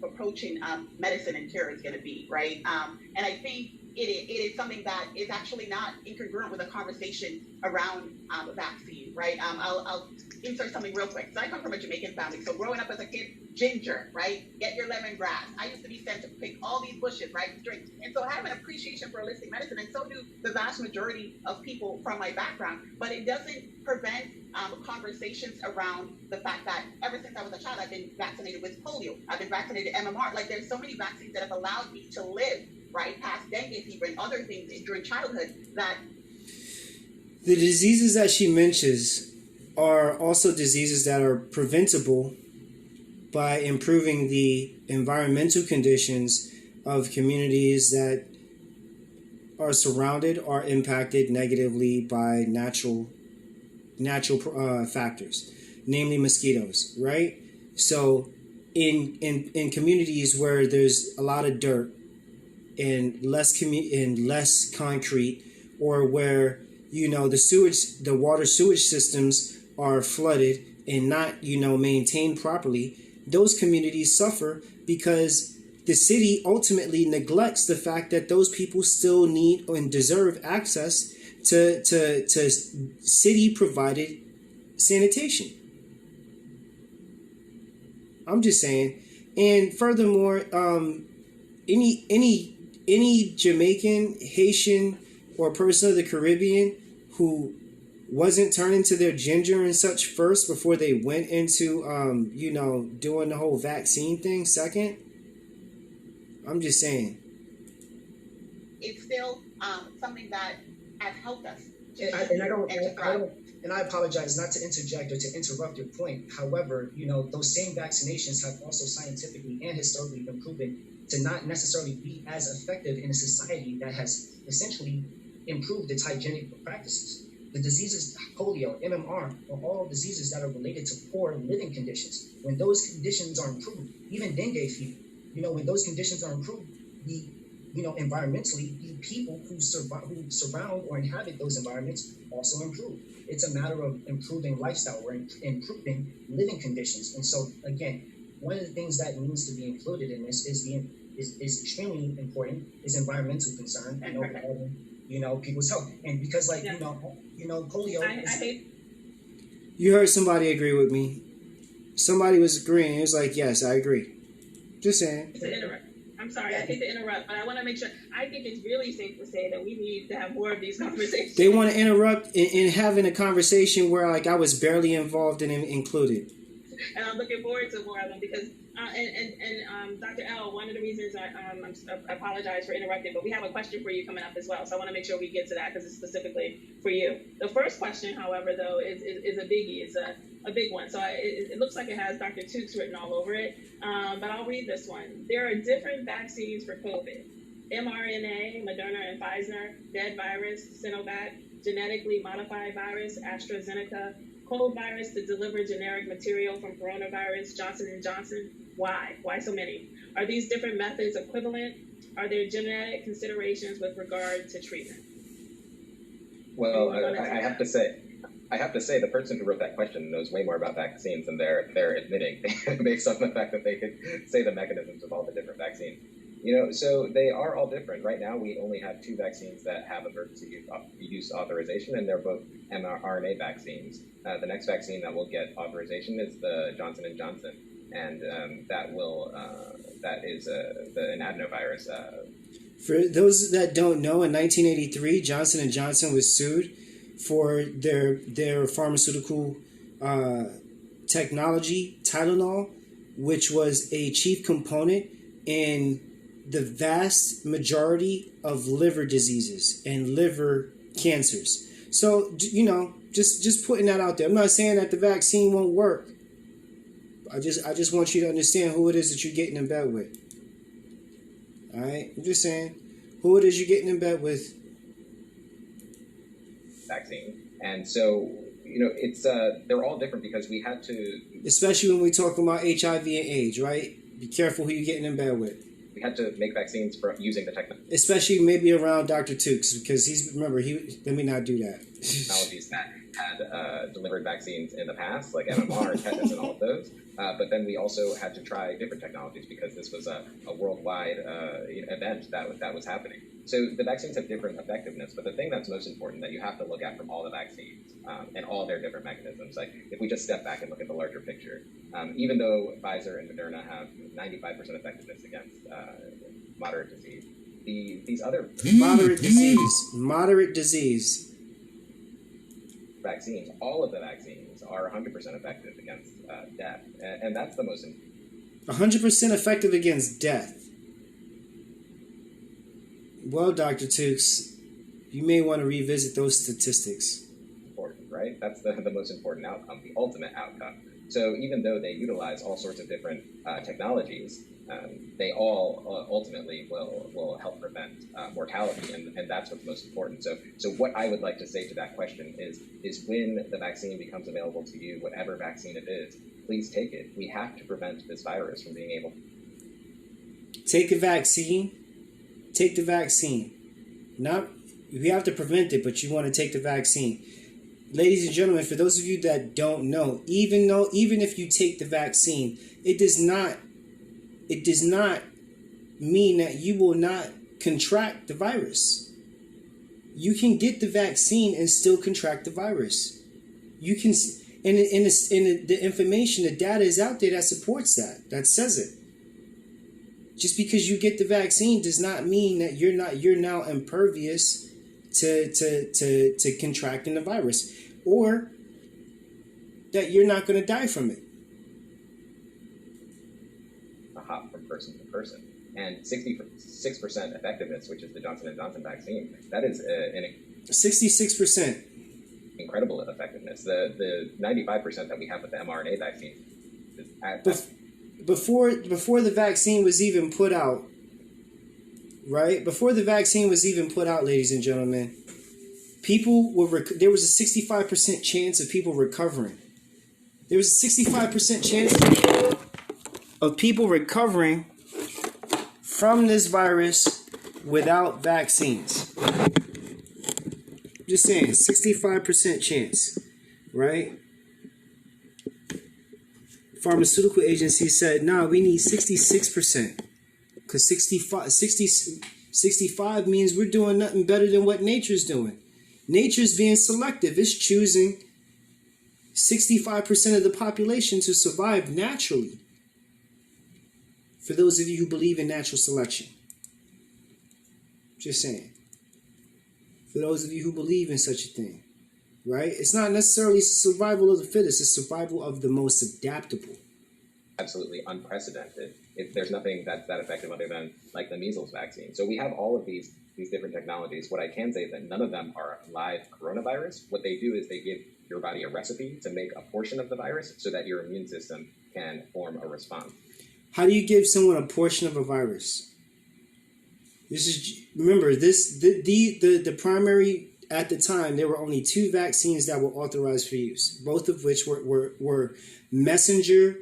approaching medicine and care is going to be, right? And I think it is something that is actually not incongruent with a conversation around a vaccine, right? I'll insert something real quick. So I come from a Jamaican family. So growing up as a kid, ginger, right? Get your lemongrass. I used to be sent to pick all these bushes, right? To drink. And so I have an appreciation for holistic medicine, and so do the vast majority of people from my background. But it doesn't prevent conversations around the fact that ever since I was a child, I've been vaccinated with polio. I've been vaccinated MMR. Like, there's so many vaccines that have allowed me to live, right, past dengue fever and other things during childhood that... The diseases that she mentions are also diseases that are preventable by improving the environmental conditions of communities that are surrounded or impacted negatively by natural factors, namely mosquitoes, right? So in communities where there's a lot of dirt and less concrete, or where the water sewage systems are flooded and not maintained properly, those communities suffer because the city ultimately neglects the fact that those people still need and deserve access to city provided sanitation. I'm just saying. And furthermore, any Jamaican, Haitian, or person of the Caribbean who wasn't turning to their ginger and such first before they went into doing the whole vaccine thing second, I'm just saying. It's still something that has helped us. And I apologize not to interject or to interrupt your point. However, those same vaccinations have also scientifically and historically been proven to not necessarily be as effective in a society that has essentially improved its hygienic practices. The diseases, polio, MMR, are all diseases that are related to poor living conditions. When those conditions are improved, even dengue fever, when those conditions are improved, environmentally, the people who surround or inhabit those environments also improve. It's a matter of improving lifestyle or improving living conditions. And so, again, one of the things that needs to be included in this is extremely important is environmental concern and people's health. And because polio. I hate. You heard somebody agree with me. Somebody was agreeing. It was like, yes, I agree. Just saying. To interrupt. I'm sorry, I hate to interrupt, but I want to make sure. I think it's really safe to say that we need to have more of these conversations. They want to interrupt in having a conversation where like I was barely involved and included. And I'm looking forward to more of them because, Dr. L, one of the reasons I apologize for interrupting, but we have a question for you coming up as well. So I want to make sure we get to that because it's specifically for you. The first question, however, though, is a biggie. It's a big one. So it looks like it has Dr. Tukes written all over it, but I'll read this one. There are different vaccines for COVID. mRNA, Moderna and Pfizer, dead virus, Sinovac, genetically modified virus, AstraZeneca, cold virus to deliver generic material from coronavirus, Johnson & Johnson. Why? Why so many? Are these different methods equivalent? Are there genetic considerations with regard to treatment? Well, I have to say, the person who wrote that question knows way more about vaccines than they're admitting, based on the fact that they could say the mechanisms of all the different vaccines. So they are all different. Right now, we only have 2 vaccines that have emergency use authorization, and they're both mRNA vaccines. The next vaccine that will get authorization is the Johnson & Johnson, and that is an adenovirus. For those that don't know, in 1983, Johnson & Johnson was sued for their pharmaceutical technology, Tylenol, which was a chief component in the vast majority of liver diseases and liver cancers. So, just putting that out there. I'm not saying that the vaccine won't work. I just want you to understand who it is that you're getting in bed with. All right? I'm just saying who it is you're getting in bed with. Vaccine. And so, it's they're all different because we had to... Especially when we talk about HIV and AIDS, right? Be careful who you're getting in bed with. We had to make vaccines for using the technology. Especially maybe around Dr. Tukes, because let me not do that. Technologies that had delivered vaccines in the past, like MMR and tetanus and all of those. But then we also had to try different technologies because this was a worldwide event that was happening. So the vaccines have different effectiveness, but the thing that's most important that you have to look at from all the vaccines and all their different mechanisms, like if we just step back and look at the larger picture, even though Pfizer and Moderna have 95% effectiveness against moderate disease, these other moderate disease vaccines, all of the vaccines are 100% effective against death, and that's the most important. 100% effective against death. Well, Dr. Tukes, you may want to revisit those statistics. Important, right? That's the most important outcome, the ultimate outcome. So even though they utilize all sorts of different technologies, they all ultimately will help prevent mortality, and that's what's most important. So what I would like to say to that question is when the vaccine becomes available to you, whatever vaccine it is, please take it. We have to prevent this virus from being able to... Take the vaccine. Take the vaccine. We have to prevent it, but you want to take the vaccine. Ladies and gentlemen, for those of you that don't know, even if you take the vaccine, it does not mean that you will not contract the virus. You can get the vaccine and still contract the virus. You can, and the information, the data is out there that supports that says it. Just because you get the vaccine does not mean that you're now impervious to contracting the virus, or that you're not going to die from it. Hop from person to person, and 66% effectiveness, which is the Johnson & Johnson vaccine. That is 66%. Incredible effectiveness. The 95% that we have with the mRNA vaccine is before the vaccine was even put out, right? Before the vaccine was even put out, ladies and gentlemen, there was a 65% chance of people recovering. There was a 65% chance of people recovering from this virus without vaccines. Just saying, 65% chance, right? Pharmaceutical agency said, nah, we need 66%. Because 65 means we're doing nothing better than what nature's doing. Nature's being selective. It's choosing 65% of the population to survive naturally. For those of you who believe in natural selection. Just saying. For those of you who believe in such a thing. Right? It's not necessarily survival of the fittest. It's survival of the most adaptable. Absolutely unprecedented. There's nothing that's that effective other than like the measles vaccine. So we have all of these different technologies. What I can say is that none of them are live coronavirus. What they do is they give your body a recipe to make a portion of the virus so that your immune system can form a response. How do you give someone a portion of a virus? Remember the primary, at the time there were only 2 vaccines that were authorized for use, both of which were messenger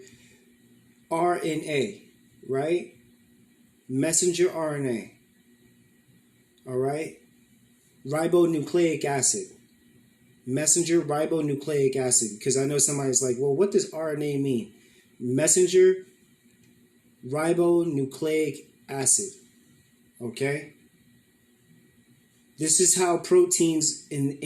RNA, right? Messenger RNA. All right? Ribonucleic acid. Messenger ribonucleic acid. Because I know somebody's like, well, what does RNA mean? Messenger ribonucleic acid. Okay? This is how proteins in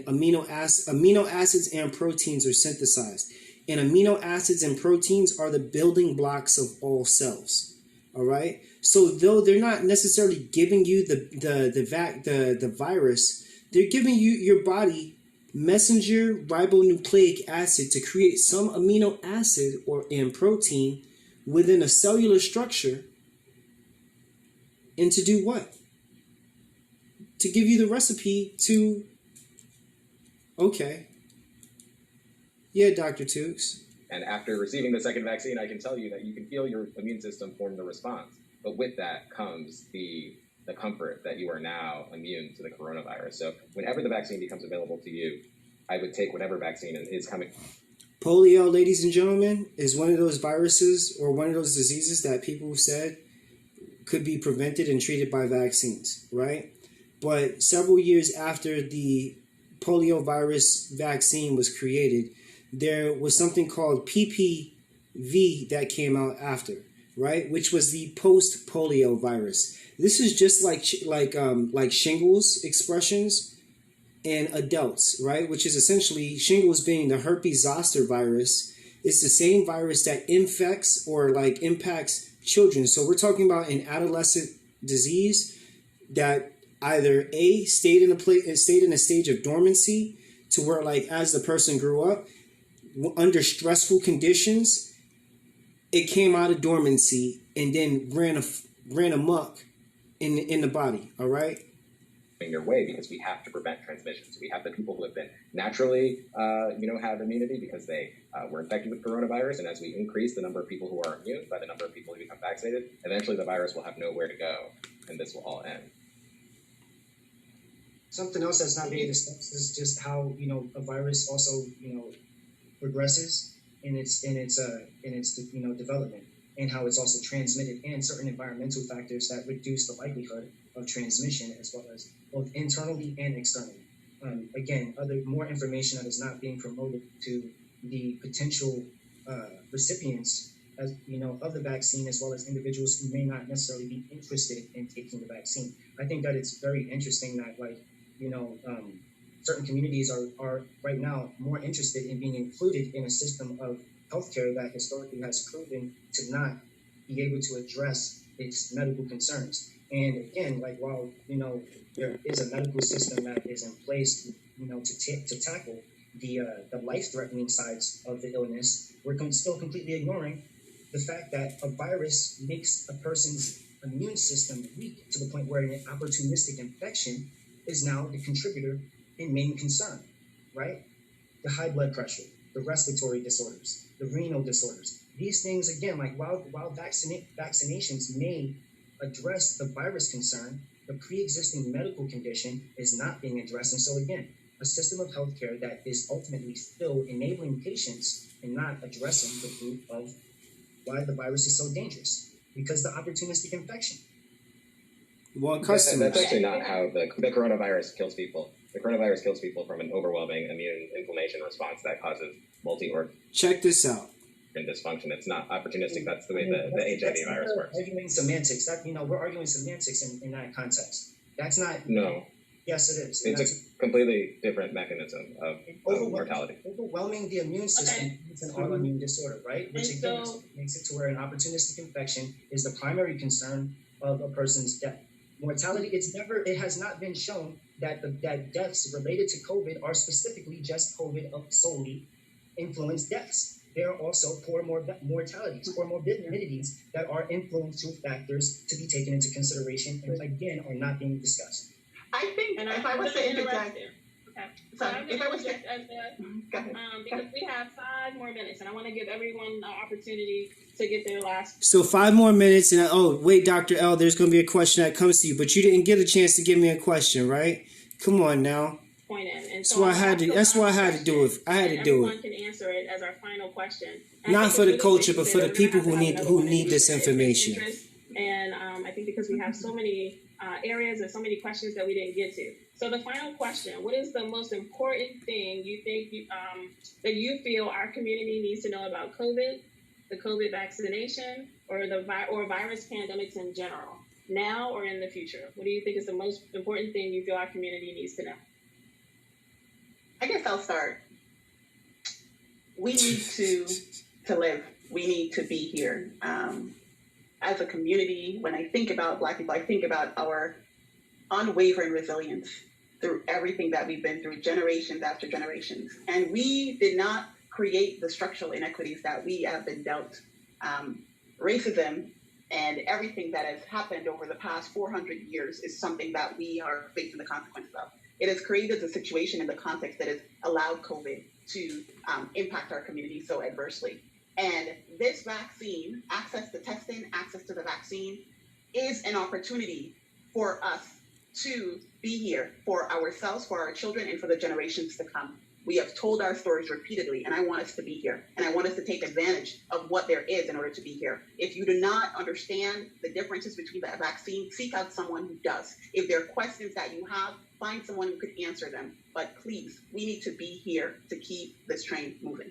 amino acids and proteins are synthesized. And amino acids and proteins are the building blocks of all cells. All right. So though they're not necessarily giving you the virus, they're giving your body messenger ribonucleic acid to create some amino acid and protein within a cellular structure. And to do what? To give you the recipe to. Okay. Yeah, Dr. Tukes. And after receiving the second vaccine, I can tell you that you can feel your immune system form the response. But with that comes the comfort that you are now immune to the coronavirus. So whenever the vaccine becomes available to you, I would take whatever vaccine is coming. Polio, ladies and gentlemen, is one of those viruses or one of those diseases that people said could be prevented and treated by vaccines, right? But several years after the polio virus vaccine was created, there was something called PPV that came out after, right? Which was the post-polio virus. This is just like shingles expressions in adults, right? Which is essentially shingles being the herpes zoster virus. It's the same virus that infects or impacts children. So we're talking about an adolescent disease that either A, stayed in a stage of dormancy to where as the person grew up, under stressful conditions, it came out of dormancy and then ran amok in the body. All right. Your way because we have to prevent transmission. So we have the people who have been naturally, have immunity because they were infected with coronavirus, and as we increase the number of people who are immune by the number of people who become vaccinated, eventually the virus will have nowhere to go, and this will all end. Something else that's not being discussed is just how a virus also progresses in its development, and how it's also transmitted, and certain environmental factors that reduce the likelihood of transmission, as well as both internally and externally. Again, more information that is not being promoted to the potential recipients, of the vaccine, as well as individuals who may not necessarily be interested in taking the vaccine. I think that it's very interesting that certain communities are right now more interested in being included in a system of healthcare that historically has proven to not be able to address its medical concerns. And again, while there is a medical system that is in place, to tackle the life-threatening sides of the illness, we're still completely ignoring the fact that a virus makes a person's immune system weak to the point where an opportunistic infection is now the contributor and main concern, right? The high blood pressure, the respiratory disorders, the renal disorders. These things, again, while vaccinations may address the virus concern, the pre-existing medical condition is not being addressed. And so again, a system of healthcare that is ultimately still enabling patients and not addressing the root of why the virus is so dangerous, because the opportunistic infection. Well, customers. That's actually not how the coronavirus kills people. The coronavirus kills people from an overwhelming immune inflammation response that causes multi-organ. Check this out. Dysfunction. It's not opportunistic. That's the way the HIV virus works. Arguing semantics. We're arguing semantics in that context. That's not. No. Yes, it is. It's a completely different mechanism of mortality. Overwhelming the immune system is an autoimmune disorder, right? Which again makes it to where an opportunistic infection is the primary concern of a person's death. Mortality, it has not been shown that that deaths related to COVID are specifically just COVID solely influenced deaths. There are also poor mortalities or morbidities that are influential factors to be taken into consideration and again are not being discussed. I think if I was to interject, because we have 5 more minutes, and I want to give everyone an opportunity to get their last. So 5 more minutes, and wait, Dr. L, there's going to be a question that comes to you, but you didn't get a chance to give me a question, right? Come on now. Point in. And that's why I had to. That's why I had to do it. I had to do it. Everyone can answer it as our final question. Not for the culture, but for the people who need this information. And I think because we have so many areas and so many questions that we didn't get to. So the final question: what is the most important thing you think that you feel our community needs to know about COVID, the COVID vaccination, or virus pandemics in general, now or in the future? What do you think is the most important thing you feel our community needs to know? I guess I'll start. We need to live. We need to be here. As a community, when I think about Black people, I think about our unwavering resilience through everything that we've been through, generations after generations. And we did not create the structural inequities that we have been dealt. Racism and everything that has happened over the past 400 years is something that we are facing the consequences of. It has created a situation in the context that has allowed COVID to impact our community so adversely. And this vaccine, access to testing, access to the vaccine, is an opportunity for us to be here for ourselves, for our children, and for the generations to come. We have told our stories repeatedly, and I want us to be here. And I want us to take advantage of what there is in order to be here. If you do not understand the differences between the vaccine, seek out someone who does. If there are questions that you have, find someone who could answer them. But please, we need to be here to keep this train moving.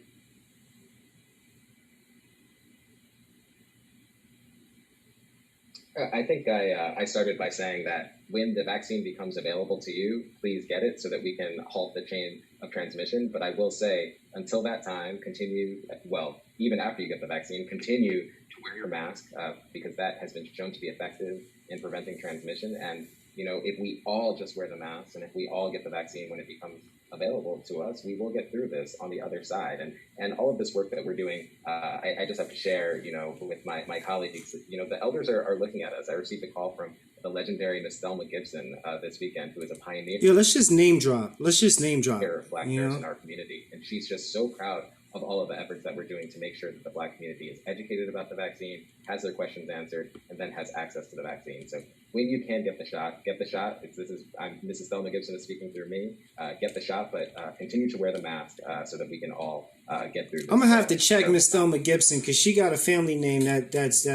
I think I started by saying that when the vaccine becomes available to you, please get it so that we can halt the chain of transmission. But I will say, until that time, even after you get the vaccine, continue to wear your mask because that has been shown to be effective in preventing transmission. And, if we all just wear the masks and if we all get the vaccine when it becomes available to us, we will get through this on the other side. And all of this work that we're doing, I just have to share, with my colleagues, the elders are looking at us. I received a call from the legendary Miss Thelma Gibson this weekend, who is a pioneer. Yeah, let's just name drop. Black nurse in our community. And she's just so proud of all of the efforts that we're doing to make sure that the Black community is educated about the vaccine, has their questions answered, and then has access to the vaccine. So when you can get the shot, get the shot. Mrs. Thelma Gibson is speaking through me. Get the shot, but continue to wear the mask so that we can all get through this. I'm going to have to check Miss Thelma Gibson because she got a family name that's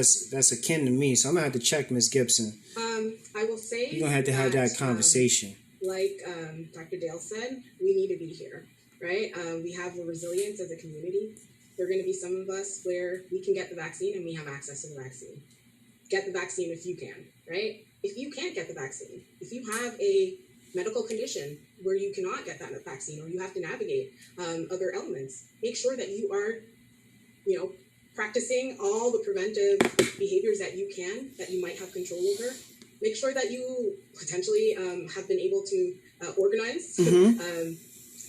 akin to me. So I'm going to have to check Miss Gibson. I will say you're going to have that conversation. Like Dr. Dale said, we need to be here. Right? We have the resilience as a community. There are going to be some of us where we can get the vaccine and we have access to the vaccine. Get the vaccine if you can, right? If you can't get the vaccine, if you have a medical condition where you cannot get that vaccine or you have to navigate other elements, make sure that you are, practicing all the preventive behaviors that you can, that you might have control over. Make sure that you potentially have been able to organize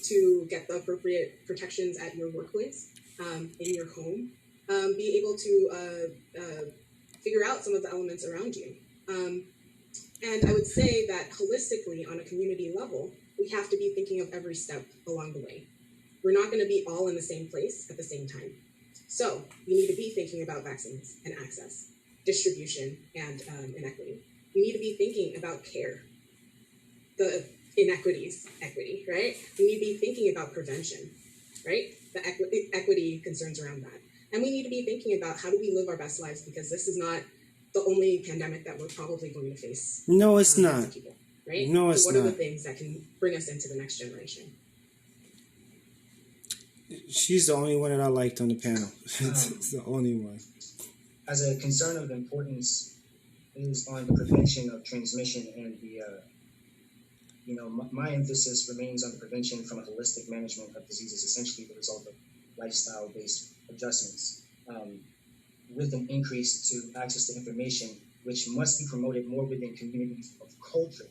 to get the appropriate protections at your workplace, in your home, be able to figure out some of the elements around you. And I would say that holistically, on a community level, we have to be thinking of every step along the way. We're not going to be all in the same place at the same time. So we need to be thinking about vaccines and access, distribution, and inequity. We need to be thinking about care, the inequities, equity, right? We need to be thinking about prevention, right? The equity concerns around that. And we need to be thinking about how do we live our best lives, because this is not the only pandemic that we're probably going to face. No, it's not. People, right? No, it's so not. What are the things that can bring us into the next generation? She's the only one that I liked on the panel. It's the only one. As a concern of importance is on the prevention of transmission and my emphasis remains on the prevention from a holistic management of diseases, essentially the result of lifestyle-based adjustments, with an increase to access to information, which must be promoted more within communities of culture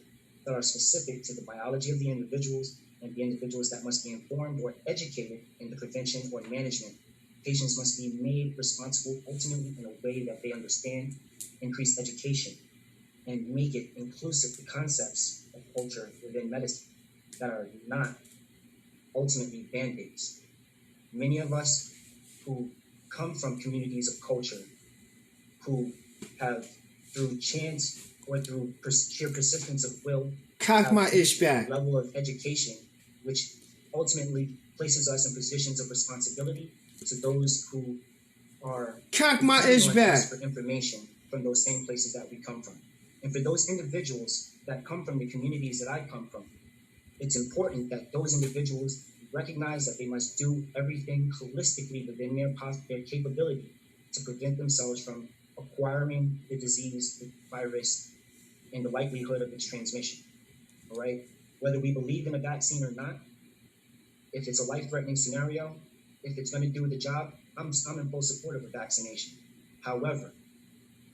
that are specific to the biology of the individuals and the individuals that must be informed or educated in the prevention or management. Patients must be made responsible ultimately in a way that they understand, increase education, and make it inclusive to concepts of culture within medicine that are not ultimately band-aids. Many of us who come from communities of culture, who have, through chance or through sheer persistence of will, Cock my ish back. level of education, which ultimately places us in positions of responsibility to those who are Cock my ish back. for information from those same places that we come from. And for those individuals that come from the communities that I come from, it's important that those individuals recognize that they must do everything holistically within their capability to prevent themselves from acquiring the disease, the virus, and the likelihood of its transmission. All right? Whether we believe in a vaccine or not, if it's a life-threatening scenario, if it's going to do the job, I'm in full support of a vaccination. However,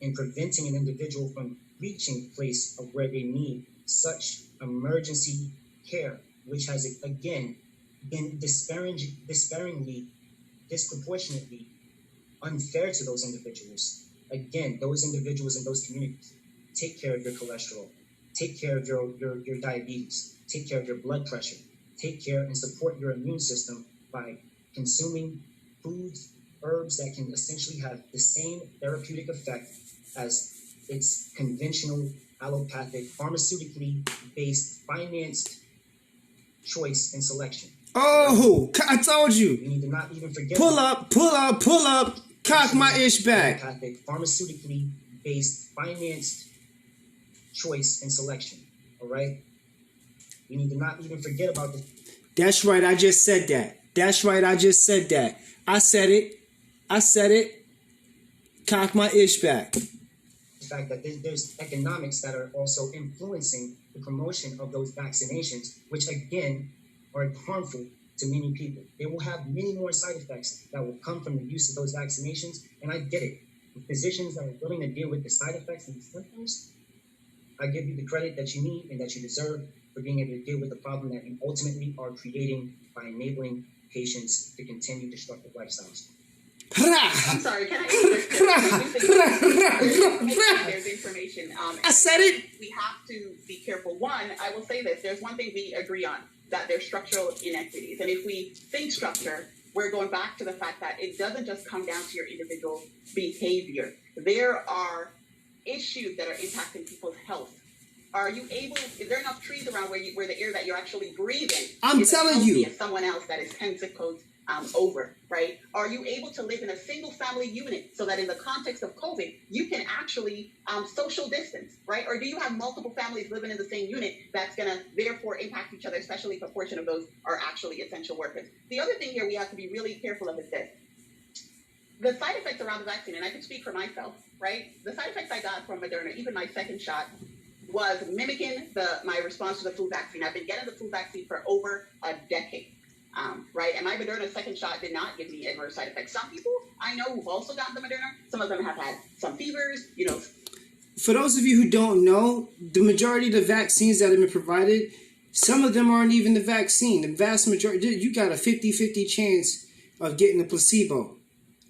in preventing an individual from reaching a place of where they need such emergency care, which has, again, been disparingly, disproportionately unfair to those individuals. Again, those individuals in those communities, take care of your cholesterol, take care of your diabetes, take care of your blood pressure, take care and support your immune system by consuming foods, herbs that can essentially have the same therapeutic effect as its conventional allopathic, pharmaceutically based, financed choice and selection. Oh, I told you. We need to not even forget. Pull up. Cock my ish back. Allopathic, pharmaceutically based, financed choice and selection. All right? We need to not even forget about this. That's right. I just said that. I said it. Cock my ish back. The fact that there's economics that are also influencing the promotion of those vaccinations, which again are harmful to many people. They will have many more side effects that will come from the use of those vaccinations, and I get it. The physicians that are willing to deal with the side effects and the symptoms, I give you the credit that you need and that you deserve for being able to deal with the problem that you ultimately are creating by enabling patients to continue destructive lifestyles. I'm sorry, can I there's information. I said it. We have to be careful. One, I will say this. There's one thing we agree on, that there's structural inequities. And if we think structure, we're going back to the fact that it doesn't just come down to your individual behavior. There are issues that are impacting people's health. Are you able, is there enough trees around where the air that you're actually breathing I'm telling you, as someone else that is 10 zip codes over, right? Are you able to live in a single family unit so that in the context of COVID, you can actually social distance, right? Or do you have multiple families living in the same unit that's going to therefore impact each other, especially if a portion of those are actually essential workers? The other thing here we have to be really careful of is this. The side effects around the vaccine, and I can speak for myself, right? The side effects I got from Moderna, even my second shot, was mimicking my response to the flu vaccine. I've been getting the flu vaccine for over a decade. Right? And my Moderna second shot did not give me adverse side effects. Some people I know who've also gotten the Moderna, some of them have had some fevers, For those of you who don't know, the majority of the vaccines that have been provided, some of them aren't even the vaccine. The vast majority, you got a 50-50 chance of getting a placebo.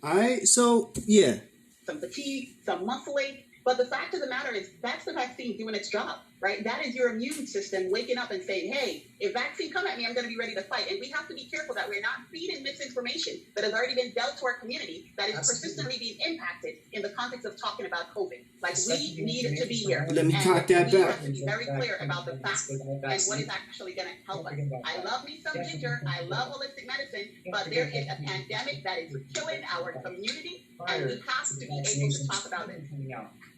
All right? So, yeah. Some fatigue, some muscle ache. But the fact of the matter is that's the vaccine doing its job, right? That is your immune system waking up and saying, hey, if vaccine come at me, I'm going to be ready to fight. And we have to be careful that we're not feeding misinformation that has already been dealt to our community that is persistently being impacted in the context of talking about COVID. Like, we need to be here. Let me cock that we back. have to be very clear about the facts and what is actually going to help us. I love me some ginger. I love holistic medicine, but there is a pandemic that is killing our community, and we have to be able to talk about it.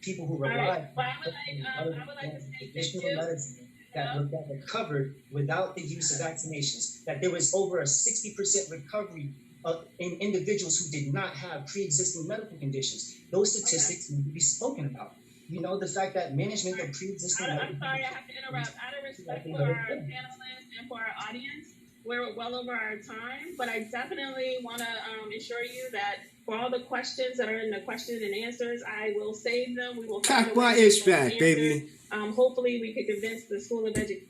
People who rely on additional medicine that were covered without the use of vaccinations, that there was over a 60% recovery in individuals who did not have pre-existing medical conditions. Those statistics need to be spoken about. You know, the fact that management of pre-existing. I'm sorry, I have to interrupt. Out of respect for our panelists and for our audience, we're well over our time, but I definitely want to assure you that for all the questions that are in the question and answers, I will save them. We will cock my ish back, baby. Hopefully, we could convince the School of Education,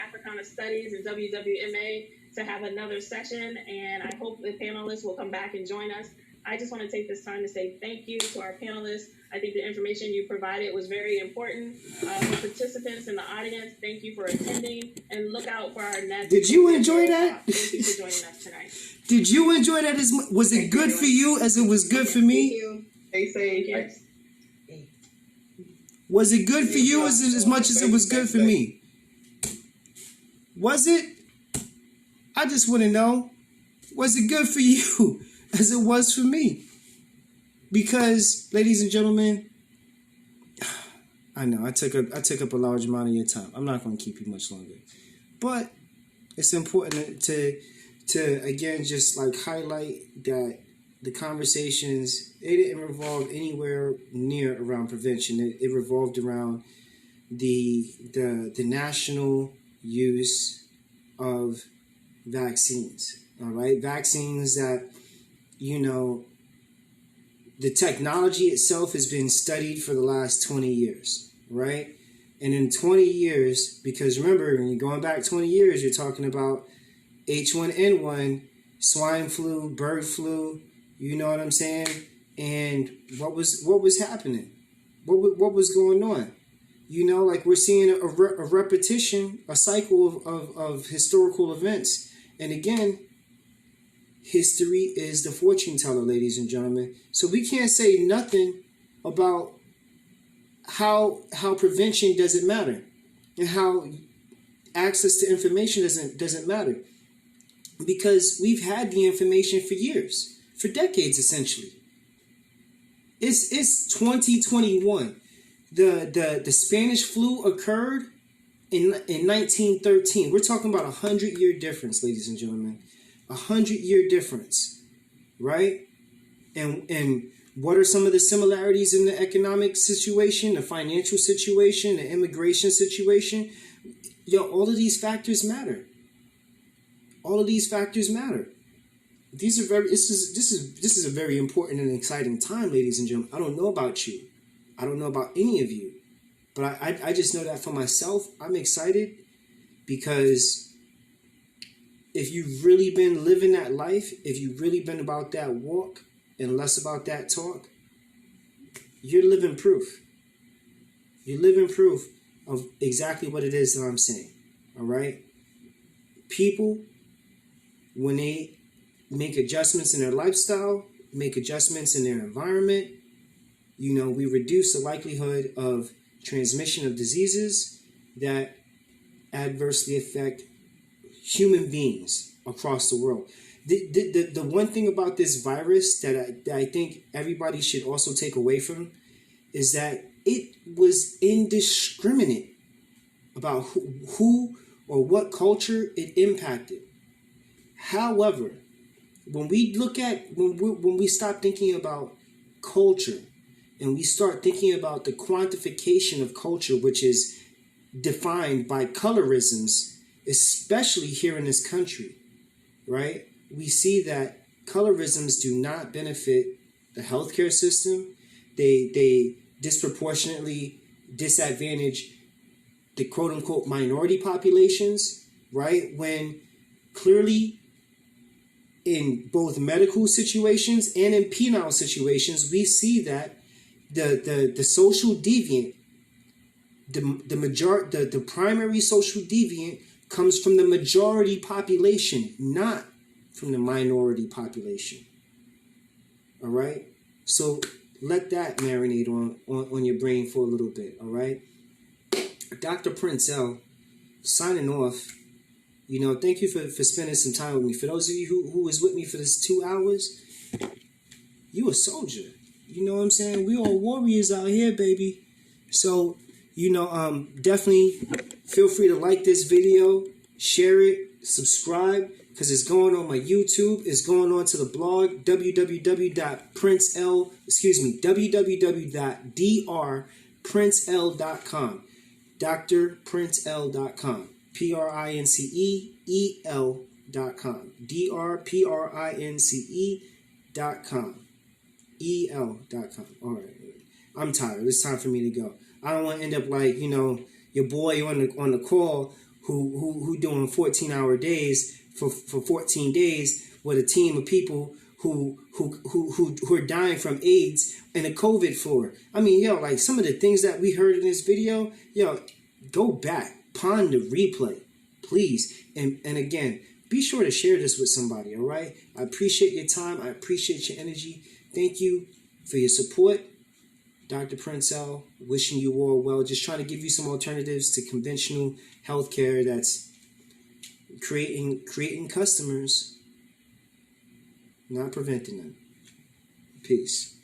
Africana Studies, and WWMA to have another session, and I hope the panelists will come back and join us. I just want to take this time to say thank you to our panelists. I think the information you provided was very important. For participants in the audience, thank you for attending, and look out for our next. Did you enjoy that? Thank you for joining us tonight. Did you enjoy that? Was it good for you as it was good for me? Stay safe. Yes. Was it good for you as much as it was good for me? Was it? I just want to know, was it good for you as it was for me? Because, ladies and gentlemen, I know I took up a large amount of your time. I'm not going to keep you much longer, but it's important to again just like highlight that the conversations, it didn't revolve anywhere near around prevention. It revolved around the national use of vaccines. All right, vaccines that, you know, the technology itself has been studied for the last 20 years, right? And in 20 years, because remember, when you're going back 20 years, you're talking about H1N1, swine flu, bird flu, you know what I'm saying? And what was happening? What was going on? You know, like we're seeing a repetition, a cycle of historical events. And again, history is the fortune teller, ladies and gentlemen. So we can't say nothing about how prevention doesn't matter and how access to information doesn't matter, because we've had the information for years, for decades, essentially. It's 2021. The Spanish flu occurred in 1913. We're talking about 100-year difference, ladies and gentlemen. 100-year difference, right? And what are some of the similarities in the economic situation, the financial situation, the immigration situation? Yo, all of these factors matter. All of these factors matter. This is a very important and exciting time, ladies and gentlemen. I don't know about you. I don't know about any of you. But I just know that for myself, I'm excited because if you've really been living that life, if you've really been about that walk and less about that talk, you're living proof. You're living proof of exactly what it is that I'm saying. All right? People, when they make adjustments in their lifestyle, make adjustments in their environment, you know, we reduce the likelihood of transmission of diseases that adversely affect human beings across the world. The one thing about this virus that I think everybody should also take away from is that it was indiscriminate about who or what culture it impacted. However, when we look at, when we stop thinking about culture and we start thinking about the quantification of culture, which is defined by colorisms, especially here in this country, right? We see that colorisms do not benefit the healthcare system. They disproportionately disadvantage the quote unquote minority populations, right? When clearly in both medical situations and in penal situations, we see that the social deviant, the primary social deviant comes from the majority population, not from the minority population. All right? So let that marinate on your brain for a little bit, all right? Dr. Prince L, signing off. You know, thank you for spending some time with me. For those of you who was with me for this 2 hours, you a soldier. You know what I'm saying? We all warriors out here, baby. So, you know, definitely feel free to like this video, share it, subscribe, because it's going on my YouTube. It's going on to the blog, www.drprincel.com. drprincel.com. PRINCEEL.com. DRPRINCE.com. EL.com. All right. I'm tired. It's time for me to go. I don't want to end up like, your boy on the call who doing 14-hour days for 14 days with a team of people who are dying from AIDS and the COVID floor. I mean, like some of the things that we heard in this video, go back, pond the replay, please. And again, be sure to share this with somebody, all right? I appreciate your time. I appreciate your energy. Thank you for your support. Dr. Princel, wishing you all well. Just trying to give you some alternatives to conventional healthcare that's creating customers, not preventing them. Peace.